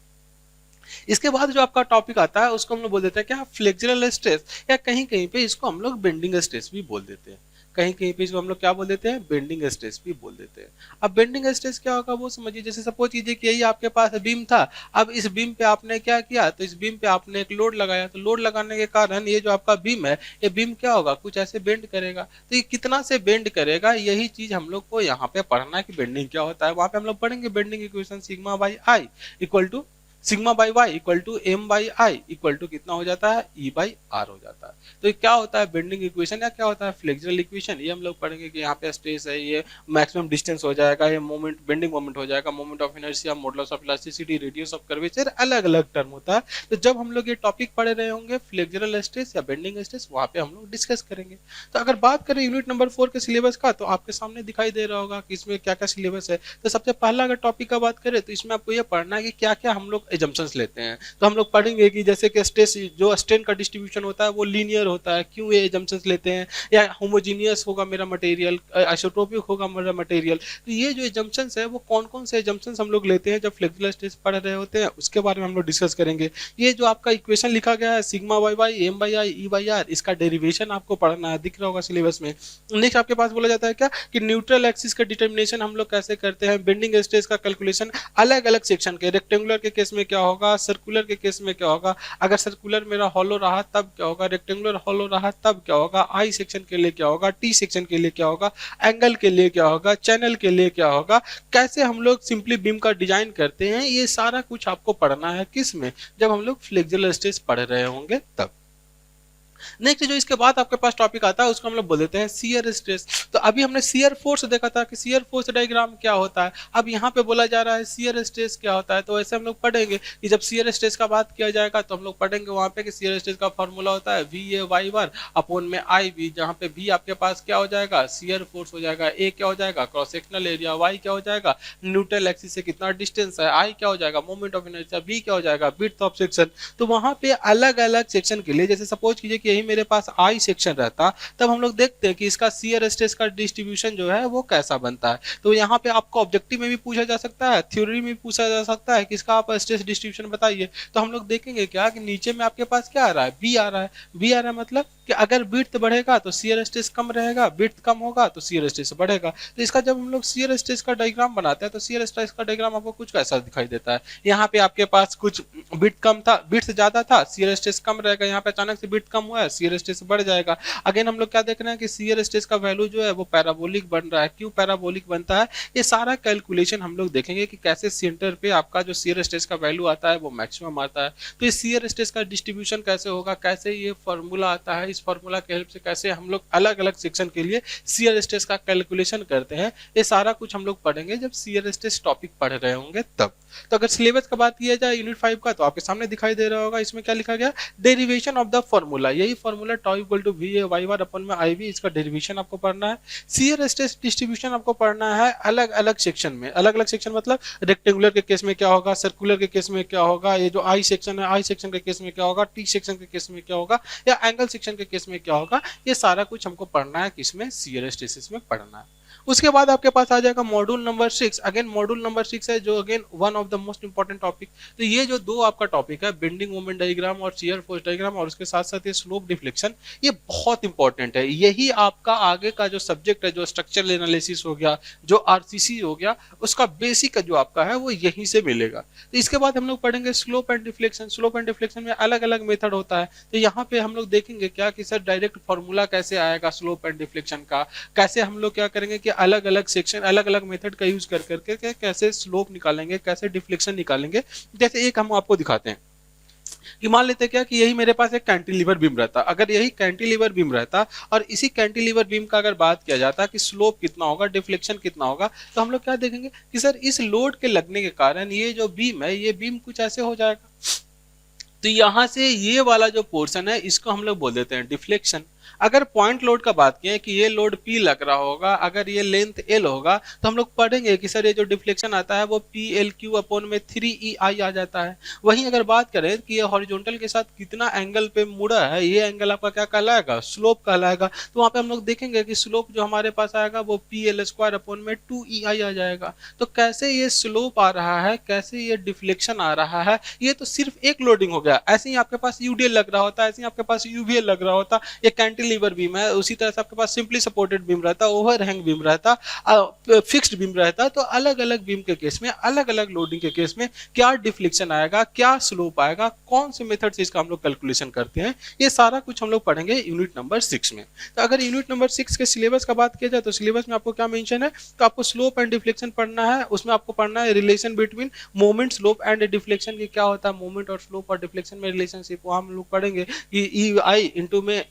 इसके बाद जो आपका टॉपिक आता है उसको हम लोग बोल देते हैं क्या, फ्लेक्सुरल स्ट्रेस, या कहीं कहीं पे इसको हम लोग बेंडिंग स्ट्रेस भी बोल देते हैं, कहीं कहीं पे इसको हम लोग क्या बोल देते हैं, बेंडिंग स्ट्रेस भी बोल देते हैं। अब बेंडिंग स्ट्रेस क्या होगा वो समझिए, जैसे सपोज कीजिए कि यही आपके पास बीम था, अब इस बीम पे आपने क्या किया, तो इस बीम पे आपने एक लोड लगाया, तो लोड लगाने के कारण ये जो आपका बीम है, ये बीम क्या होगा, कुछ ऐसे बेंड करेगा। तो ये कितना से बेंड करेगा, यही चीज हम लोग को यहाँ पे पढ़ना है कि बेंडिंग क्या होता है। वहां पे हम लोग पढ़ेंगे bending equation sigma by I equal to sigma by y equal to M by I equal to कितना हो जाता है, ई बाई आर हो जाता है। तो ये क्या होता है बेंडिंग इक्वेशन या क्या होता है फ्लेक्सुरल इक्वेशन, ये हम लोग पढ़ेंगे कि यहाँ पे स्ट्रेस है, ये मैक्सिमम डिस्टेंस हो जाएगा, ये मोमेंट बेंडिंग मोमेंट हो जाएगा, moment of inertia, modulus of elasticity, radius of curvature, अलग अलग टर्म होता है। तो जब हम लोग ये टॉपिक पढ़े रहे होंगे फ्लेक्सुरल स्ट्रेस या बेंडिंग स्ट्रेस, वहाँ पे हम लोग डिस्कस करेंगे। तो अगर बात करें यूनिट नंबर 4 के सिलेबस का, तो आपके सामने दिखाई दे रहा होगा कि इसमें क्या क्या सिलेबस है। तो सबसे पहला अगर टॉपिक का बात करें तो इसमें आपको ये पढ़ना है कि क्या क्या हम लोग एजम्पशंस लेते हैं। तो हम लोग पढ़ेंगे कि जैसे कि स्ट्रेस जो स्ट्रेन का डिस्ट्रीब्यूशन होता है वो लीनियर होता है, क्यों ये एजम्पशंस लेते हैं, या होमोजीनियस होगा मेरा मटेरियल, आइसोट्रोपिक होगा मेरा मटेरियल। तो ये जो एजम्पशंस है वो कौन कौन से एजम्पशंस हम लोग लेते हैं जब फ्लेक्सुरल स्ट्रेस पढ़ रहे होते हैं, उसके बारे में हम लोग डिस्कस करेंगे। ये जो आपका इक्वेशन लिखा गया है sigma y by M by I E by R, इसका डेरिवेशन आपको पढ़ना है, दिख रहा होगा सिलेबस में। नेक्स्ट आपके पास बोला जाता है क्या कि न्यूट्रल एक्सिस का डिटर्मिनेशन हम लोग कैसे करते हैं, बेंडिंग स्ट्रेस का कैलकुलेशन अलग अलग सेक्शन के, रेक्टेंगुलर के केस में क्या होगा, सर्कुलर के केस में क्या होगा, अगर सर्कुलर मेरा हॉलो रहा तब क्या होगा, रेक्टेंगुलर हॉलो रहा तब क्या होगा, आई सेक्शन के लिए क्या होगा, टी सेक्शन के लिए क्या होगा, एंगल के लिए क्या होगा, चैनल के लिए क्या होगा, कैसे हम लोग सिंपली बीम का डिजाइन करते हैं, ये सारा कुछ आपको पढ़ना है किस में, जब हम लोग फ्लेक्सुरल स्ट्रेस पढ़ रहे होंगे तब। नेक्स्ट जो इसके बाद आपके पास टॉपिक आता है उसको हम लोग बोल देते हैं शियर स्ट्रेस। तो अभी हमने शियर फोर्स देखा था कि शियर फोर्स डायग्राम क्या होता है, अब यहाँ पे बोला जा रहा है शियर स्ट्रेस क्या होता है। तो ऐसे हम लोग पढ़ेंगे कि जब शियर स्ट्रेस का बात किया जाएगा तो हम लोग पढ़ेंगे वहाँ पे कि शियर स्ट्रेस का फॉर्मूला होता है V A y one upon में आई वी, जहाँ पे वी आपके पास क्या हो जाएगा, शियर फोर्स हो जाएगा, ए क्या हो जाएगा, क्रॉस सेक्शनल एरिया, वाई क्या हो जाएगा, न्यूट्रल एक्सिस से कितना डिस्टेंस है, आई क्या हो जाएगा, मोमेंट ऑफ इनर्शिया, बी क्या हो जाएगा, विड्थ ऑफ सेक्शन। तो वहाँ पे अलग अलग सेक्शन के लिए, जैसे सपोज कीजिए कि यही मेरे पास आई सेक्शन रहता, तब हम लोग देखते हैं कि इसका शियर स्ट्रेस का डिस्ट्रीब्यूशन जो है वो कैसा बनता है। तो यहाँ पे आपको ऑब्जेक्टिव में भी पूछा जा सकता है, थ्योरी में भी पूछा जा सकता है कि इसका आप स्ट्रेस डिस्ट्रीब्यूशन बताइए। तो हम लोग देखेंगे क्या कि नीचे में आपके पास क्या आ रहा है, बी आ रहा है। बी आ रहा है मतलब कि अगर विड्थ बढ़ेगा तो शियर स्ट्रेस कम रहेगा, विड्थ कम होगा तो शियर स्ट्रेस बढ़ेगा। तो इसका जब हम लोग शियर स्ट्रेस का डायग्राम बनाते हैं तो शियर स्ट्रेस का डायग्राम आपको कुछ कैसा दिखाई देता है, यहाँ पे आपके पास कुछ विड्थ कम था, विड्थ ज्यादा था, शियर स्ट्रेस कम रहेगा, यहाँ पे अचानक से विड्थ कम हुआ है, शियर स्ट्रेस बढ़ जाएगा। अगेन हम लोग क्या देख रहे हैं कि शियर स्ट्रेस का वैल्यू जो है वो पैराबोलिक बन रहा है। क्यों पैराबोलिक बनता है, ये सारा कैलकुलेशन हम लोग देखेंगे कि कैसे सेंटर पे आपका जो शियर स्ट्रेस का वैल्यू आता है वो मैक्सिमम आता है। तो ये शियर स्ट्रेस का डिस्ट्रीब्यूशन कैसे होगा, कैसे ये फॉर्मूला आता है, इस फॉर्मूला के हेल्प से कैसे हम लोग अलग अलग सेक्शन के लिए शियर स्ट्रेस का कैलकुलेशन करते हैं, ये सारा कुछ हम लोग पढ़ेंगे जब शियर स्ट्रेस टॉपिक पढ़ रहे होंगे तब। तो अगर सिलेबस का बात किया जाए यूनिट 5 का, तो आपके सामने दिखाई दे रहा होगा, इसमें क्या लिखा गया, डेरिवेशन ऑफ द फॉर्मूला। यही formula tau equal to V A y one upon में आई वी, इसका डेरिवेशन आपको पढ़ना है। शियर स्ट्रेस डिस्ट्रीब्यूशन आपको पढ़ना है अलग अलग सेक्शन में। अलग अलग सेक्शन मतलब रेक्टेंगुलर के केस में क्या होगा, सर्कुलर के केस में क्या होगा, ये जो आई सेक्शन है आई सेक्शन के केस में क्या होगा, टी सेक्शन के केस में क्या होगा, या एंगल सेक्शन के केस में क्या होगा, ये सारा कुछ हमको पढ़ना है किसमें, शियर स्ट्रेसेस में पढ़ना है। उसके बाद आपके पास आ जाएगा module number 6। Again module number 6 है जो again one of the most important topic. तो ये जो दो आपका टॉपिक है, बेंडिंग मोमेंट डायग्राम और शियर फोर्स डायग्राम, और उसके साथ साथ ये स्लोप डिफ्लेक्शन, ये बहुत इंपॉर्टेंट है। यही आपका आगे का जो सब्जेक्ट है, जो स्ट्रक्चरल एनालिसिस हो गया, जो आरसीसी हो गया, उसका बेसिक जो आपका है वो यहीं से मिलेगा। तो इसके बाद हम लोग पढ़ेंगे slope and deflection. Slope and deflection में अलग अलग मेथड होता है। तो यहाँ पे हम लोग देखेंगे क्या कि सर डायरेक्ट फॉर्मूला कैसे आएगा स्लोप एंड डिफ्लेक्शन का, कैसे हम लोग क्या करेंगे कि अलग अलग सेक्शन अलग अलग मेथड का यूज कर करके कैसे स्लोप निकालेंगे, कैसे डिफ्लेक्शन निकालेंगे। जैसे एक हम आपको दिखाते हैं कि मान लेते क्या कि यही मेरे पास एक कैंटिलीवर बीम रहता, अगर यही कैंटिलीवर बीम रहता और इसी कैंटिलीवर बीम का अगर बात किया जाता कि स्लोप कितना होगा, डिफ्लेक्शन कितना होगा, तो हम लोग क्या देखेंगे कि सर इस लोड के लगने के कारण ये जो बीम है, ये बीम कुछ ऐसे हो जाएगा। तो यहां से ये वाला जो पोर्शन है इसको हम लोग बोल देते हैं डिफ्लेक्शन। अगर पॉइंट लोड का बात किए कि ये लोड P लग रहा होगा, अगर ये लेंथ L होगा, तो हम लोग पढ़ेंगे कि सर ये जो डिफ्लेक्शन आता है वो PLQ अपॉन में 3EI आ जाता है। वहीं अगर बात करें कि ये हॉरिजॉन्टल के साथ कितना एंगल पे मुड़ा है, ये एंगल आपका क्या कहलाएगा, स्लोप कहलाएगा। तो वहां पे हम लोग देखेंगे कि स्लोप जो हमारे पास आएगा वो PL² अपॉन में 2EI आ जाएगा। तो कैसे ये स्लोप आ रहा है, कैसे ये डिफ्लेक्शन आ रहा है, ये तो सिर्फ एक लोडिंग हो गया। ऐसे ही आपके पास UDL लग रहा होता, ऐसे ही आपके पास UVL लग रहा होता, ये कैंटिलीवर बीम है, उसी तरह से आपके पास सिंपली सपोर्टेड बीम रहता, ओवरहैंग बीम रहता, फिक्स्ड बीम रहता। तो अलग अलग बीम के केस में, अलग अलग लोडिंग के केस में क्या डिफ्लेक्शन आएगा, क्या स्लोप आएगा, कौन से मेथड से इसका हम लोग कैलकुलेशन करते हैं, ये सारा कुछ हम लोग पढ़ेंगे यूनिट नंबर 6 में। तो अगर यूनिट नंबर 6 के सिलेबस का बात किया जाए तो सिलेबस में आपको क्या मेंशन है, तो आपको स्लोप एंड डिफ्लेक्शन पढ़ना है। उसमें आपको पढ़ना है relation between moment, slope and deflection की क्या होता है, मोमेंट और स्लोप और डिफ्लेक्शन में रिलेशनशिप, वो हम लोग पढ़ेंगे कि EI इंटू में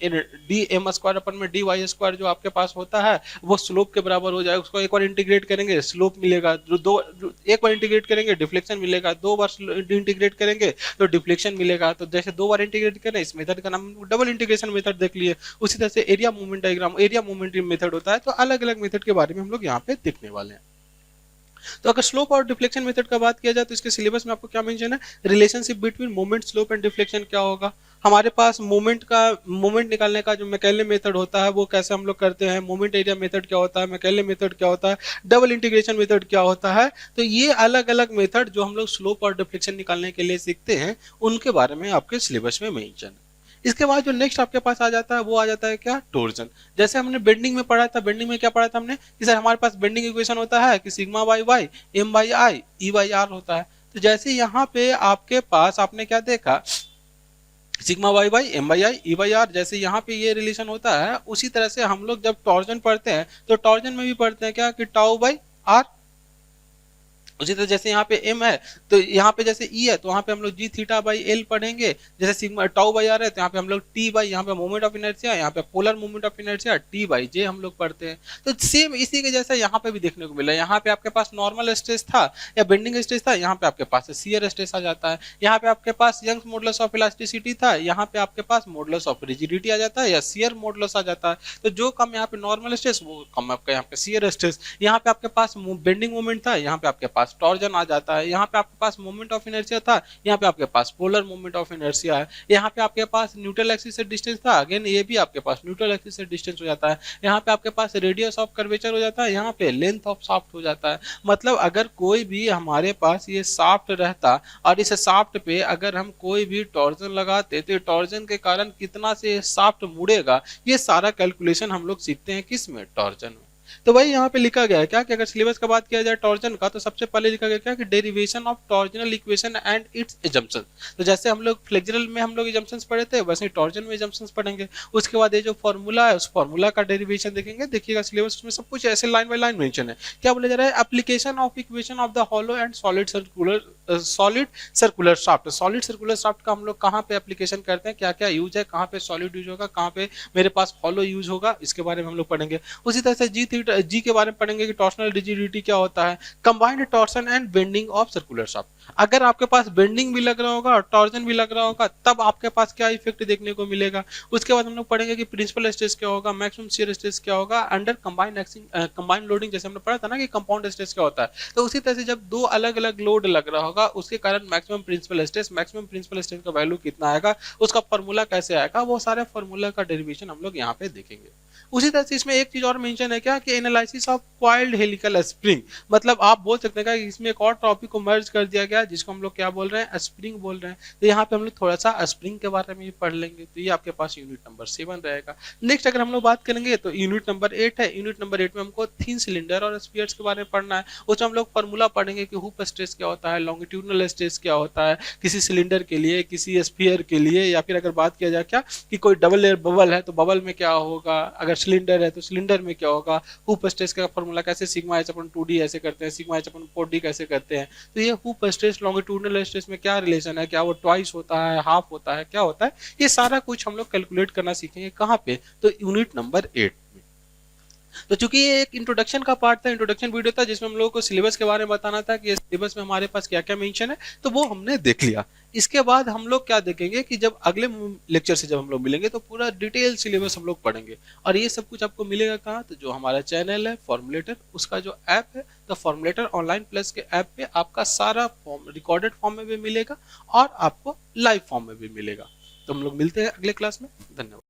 DM स्क्वायर अपन में DY स्क्वायर जो आपके पास होता है वो स्लोप के बराबर हो जाएगा। उसको एक बार इंटीग्रेट करेंगे स्लोप मिलेगा, एक बार इंटीग्रेट करेंगे डिफ्लेक्शन मिलेगा, दो बार इंटीग्रेट करेंगे तो डिफ्लेक्शन मिलेगा। तो जैसे दो बार इंटीग्रेट करें, इस मेथड का नाम डबल इंटीग्रेशन मेथड देख लिए। उसी तरह से area movement diagram, area movement method होता है। तो अलग अलग मेथड के बारे में हम लोग यहाँ पे देखने वाले हैं। तो अगर स्लोप और डिफ्लेक्शन मेथड का बात किया जाए तो इसके सिलेबस में आपको क्या मेंशन है, relationship between moment slope and deflection क्या होगा, हमारे पास मोमेंट निकालने का जो मैकेले मेथड होता है वो कैसे हम लोग करते हैं, मोमेंट एरिया मेथड क्या होता है, मैकेले मेथड क्या होता है, डबल इंटीग्रेशन मेथड क्या होता है। तो ये अलग अलग मेथड जो हम लोग स्लोप और डिफ्लेक्शन निकालने के लिए सीखते हैं उनके बारे में आपके सिलेबस में मेंशन है। इसके बाद जो नेक्स्ट आपके पास आ जाता है वो आ जाता है क्या, टोर्जन। जैसे हमने बेंडिंग में पढ़ा था, बेंडिंग में क्या पढ़ा था हमने कि सर हमारे पास बेंडिंग इक्वेशन होता है कि sigma by y M by I E by R होता है। तो जैसे यहाँ पे आपके पास आपने क्या देखा, sigma y by M by I E by R, जैसे यहाँ पे ये रिलेशन होता है उसी तरह से हम लोग जब टॉर्जन पढ़ते हैं तो टॉर्जन में भी पढ़ते हैं क्या कि टाउ बाई आर। उसी तरह जैसे यहाँ पे m है तो यहाँ पे जैसे e है तो वहाँ पे हम लोग जी थीटा बाई एल पढ़ेंगे, जैसे सिग्मा टाउ बाई आर है तो यहाँ पे हम लोग टी बाई, यहाँ पे मोमेंट ऑफ इनर्शिया, यहाँ पे polar moment of inertia T by J हम लोग पढ़ते हैं। तो सेम इसी के जैसा यहाँ पे भी देखने को मिला, यहाँ पे आपके पास नॉर्मल स्ट्रेस था या बेंडिंग स्ट्रेस था, यहाँ पे आपके पास शियर स्ट्रेस आ जाता है। यहाँ पे आपके पास यंग मॉडुलस ऑफ इलास्टिसिटी था, यहाँ पे आपके पास मॉडुलस ऑफ रिजिडिटी आ जाता है या शियर मॉडुलस आ जाता है। तो जो कम यहाँ पे नॉर्मल स्ट्रेस वो कम आपका यहाँ पे शियर स्ट्रेस, यहाँ पे आपके पास बेंडिंग मोमेंट था, यहाँ पे आपके पास टॉर्जन आ जाता है, यहाँ पे आपके पास मोमेंट ऑफ इनर्शिया था, यहाँ पे आपके पास पोलर मोमेंट ऑफ इनर्शिया है, यहाँ पे आपके पास न्यूट्रल एक्सिस से डिस्टेंस था, अगेन ये भी आपके पास न्यूट्रल एक्सिस से डिस्टेंस हो जाता है, यहाँ पे आपके पास रेडियस ऑफ कर्वेचर हो जाता है, यहाँ पे लेंथ ऑफ शाफ्ट हो जाता है। मतलब अगर कोई भी हमारे पास ये शाफ्ट रहता और इस शाफ्ट पे अगर हम कोई भी टॉर्जन लगाते तो टॉर्जन के कारण कितना से शाफ्ट मुड़ेगा, ये सारा कैलकुलेशन हम लोग सीखते हैं किस में, टॉर्जन में। तो भाई यहाँ पे लिखा गया है क्या कि अगर सिलेबस का बात किया जाए टॉर्जन का तो सबसे पहले लिखा गया क्या कि derivation of torsional equation and it's assumption. तो जैसे हम लोग फ्लेक्सुरल में हम लोग एजम्पशंस पढ़े थे वैसे ही टॉर्जन में एजम्पशंस पढ़ेंगे। उसके बाद ये जो फॉर्मूला है उस फॉर्मूला का डेरिवेशन देखेंगे, देखिएगा सिलेबस में सब कुछ ऐसे लाइन बाय लाइन मेंशन है। क्या बोला जा रहा है, application of equation of the hollow and solid circular shaft का हम लोग कहाँ पे एप्लीकेशन करते हैं, क्या क्या यूज है, कहाँ पे सॉलिड यूज होगा, कहाँ पे मेरे पास हॉलो यूज होगा, इसके बारे में हम लोग पढ़ेंगे। उसी तरह से जी के बारे में पढ़ेंगे कि टॉर्सनल रिजिडिटी क्या होता है, combined torsion and bending of circular shaft. अगर आपके पास बेंडिंग भी लग रहा होगा और टॉर्जन भी लग रहा होगा तब आपके पास क्या इफेक्ट देखने को मिलेगा। उसके बाद हम लोग पढ़ेंगे कि प्रिंसिपल स्ट्रेस क्या होगा, मैक्सिमम शियर स्ट्रेस क्या होगा अंडर कंबाइंड लोडिंग, जैसे हमने पढ़ा था ना कि कंपाउंड स्ट्रेस क्या होता है। तो उसी तरह से जब दो अलग अलग लोड लग रहा होगा उसके कारण मैक्सिमम प्रिंसिपल स्ट्रेस का वैल्यू कितना आएगा, उसका फॉर्मूला कैसे आएगा, वो सारे फॉर्मूला का डेरिवेशन हम लोग यहाँ पे देखेंगे। उसी तरह से इसमें एक चीज और मेंशन है क्या कि analysis of coiled helical spring. मतलब आप बोल सकते हैं कि इसमें एक और टॉपिक को मर्ज कर दिया गया जिसको हम लोग क्या बोल रहे हैं, स्प्रिंग बोल रहे हैं। तो यहाँ पे हम लोग थोड़ा सा स्प्रिंग के बारे में भी पढ़ लेंगे। तो ये आपके पास यूनिट नंबर 7 रहेगा। नेक्स्ट अगर हम लोग बात करेंगे तो यूनिट नंबर 8 है। यूनिट नंबर 8 में हमको थिन सिलेंडर और स्फीयर्स के बारे में पढ़ना है। उसमें हम लोग फॉर्मूला पढ़ेंगे कि हुप स्ट्रेस क्या होता है, लॉन्गिट्यूडनल स्ट्रेस क्या होता है किसी सिलेंडर के लिए, किसी स्फीयर के लिए, या फिर अगर बात किया जाए क्या कि कोई डबल लेयर बबल है तो बबल में क्या होगा, अगर सिलेंडर है तो सिलेंडर में क्या होगा, हुप स्ट्रेस का फॉर्मूला कैसे, सिग्मा एच अपन 2d ऐसे करते हैं, सिग्मा एच अपन 4d कैसे करते हैं। तो ये हुप स्ट्रेस लॉन्गिट्यूडनल स्ट्रेस में क्या रिलेशन है, क्या वो ट्वाइस होता है, हाफ होता है, क्या होता है, ये सारा कुछ हम लोग कैलकुलेट करना सीखेंगे कहाँ पे, तो यूनिट नंबर 8। तो चूंकि ये एक इंट्रोडक्शन का पार्ट था, इंट्रोडक्शन वीडियो था जिसमें हम लोगों को सिलेबस के बारे में बताना था कि सिलेबस में हमारे पास क्या क्या मेंशन है, तो वो हमने देख लिया। इसके बाद हम लोग क्या देखेंगे कि जब अगले लेक्चर से जब हम लोग मिलेंगे तो पूरा डिटेल सिलेबस हम लोग पढ़ेंगे। और ये सब कुछ आपको मिलेगा कहाँ, तो जो हमारा चैनल है फॉर्मुलेटर, उसका जो ऐप है तो फॉर्मुलेटर ऑनलाइन प्लस के ऐप पे आपका सारा फॉर्म रिकॉर्डेड फॉर्म में भी मिलेगा और आपको लाइव फॉर्म में भी मिलेगा। तो हम लोग मिलते हैं अगले क्लास में। धन्यवाद।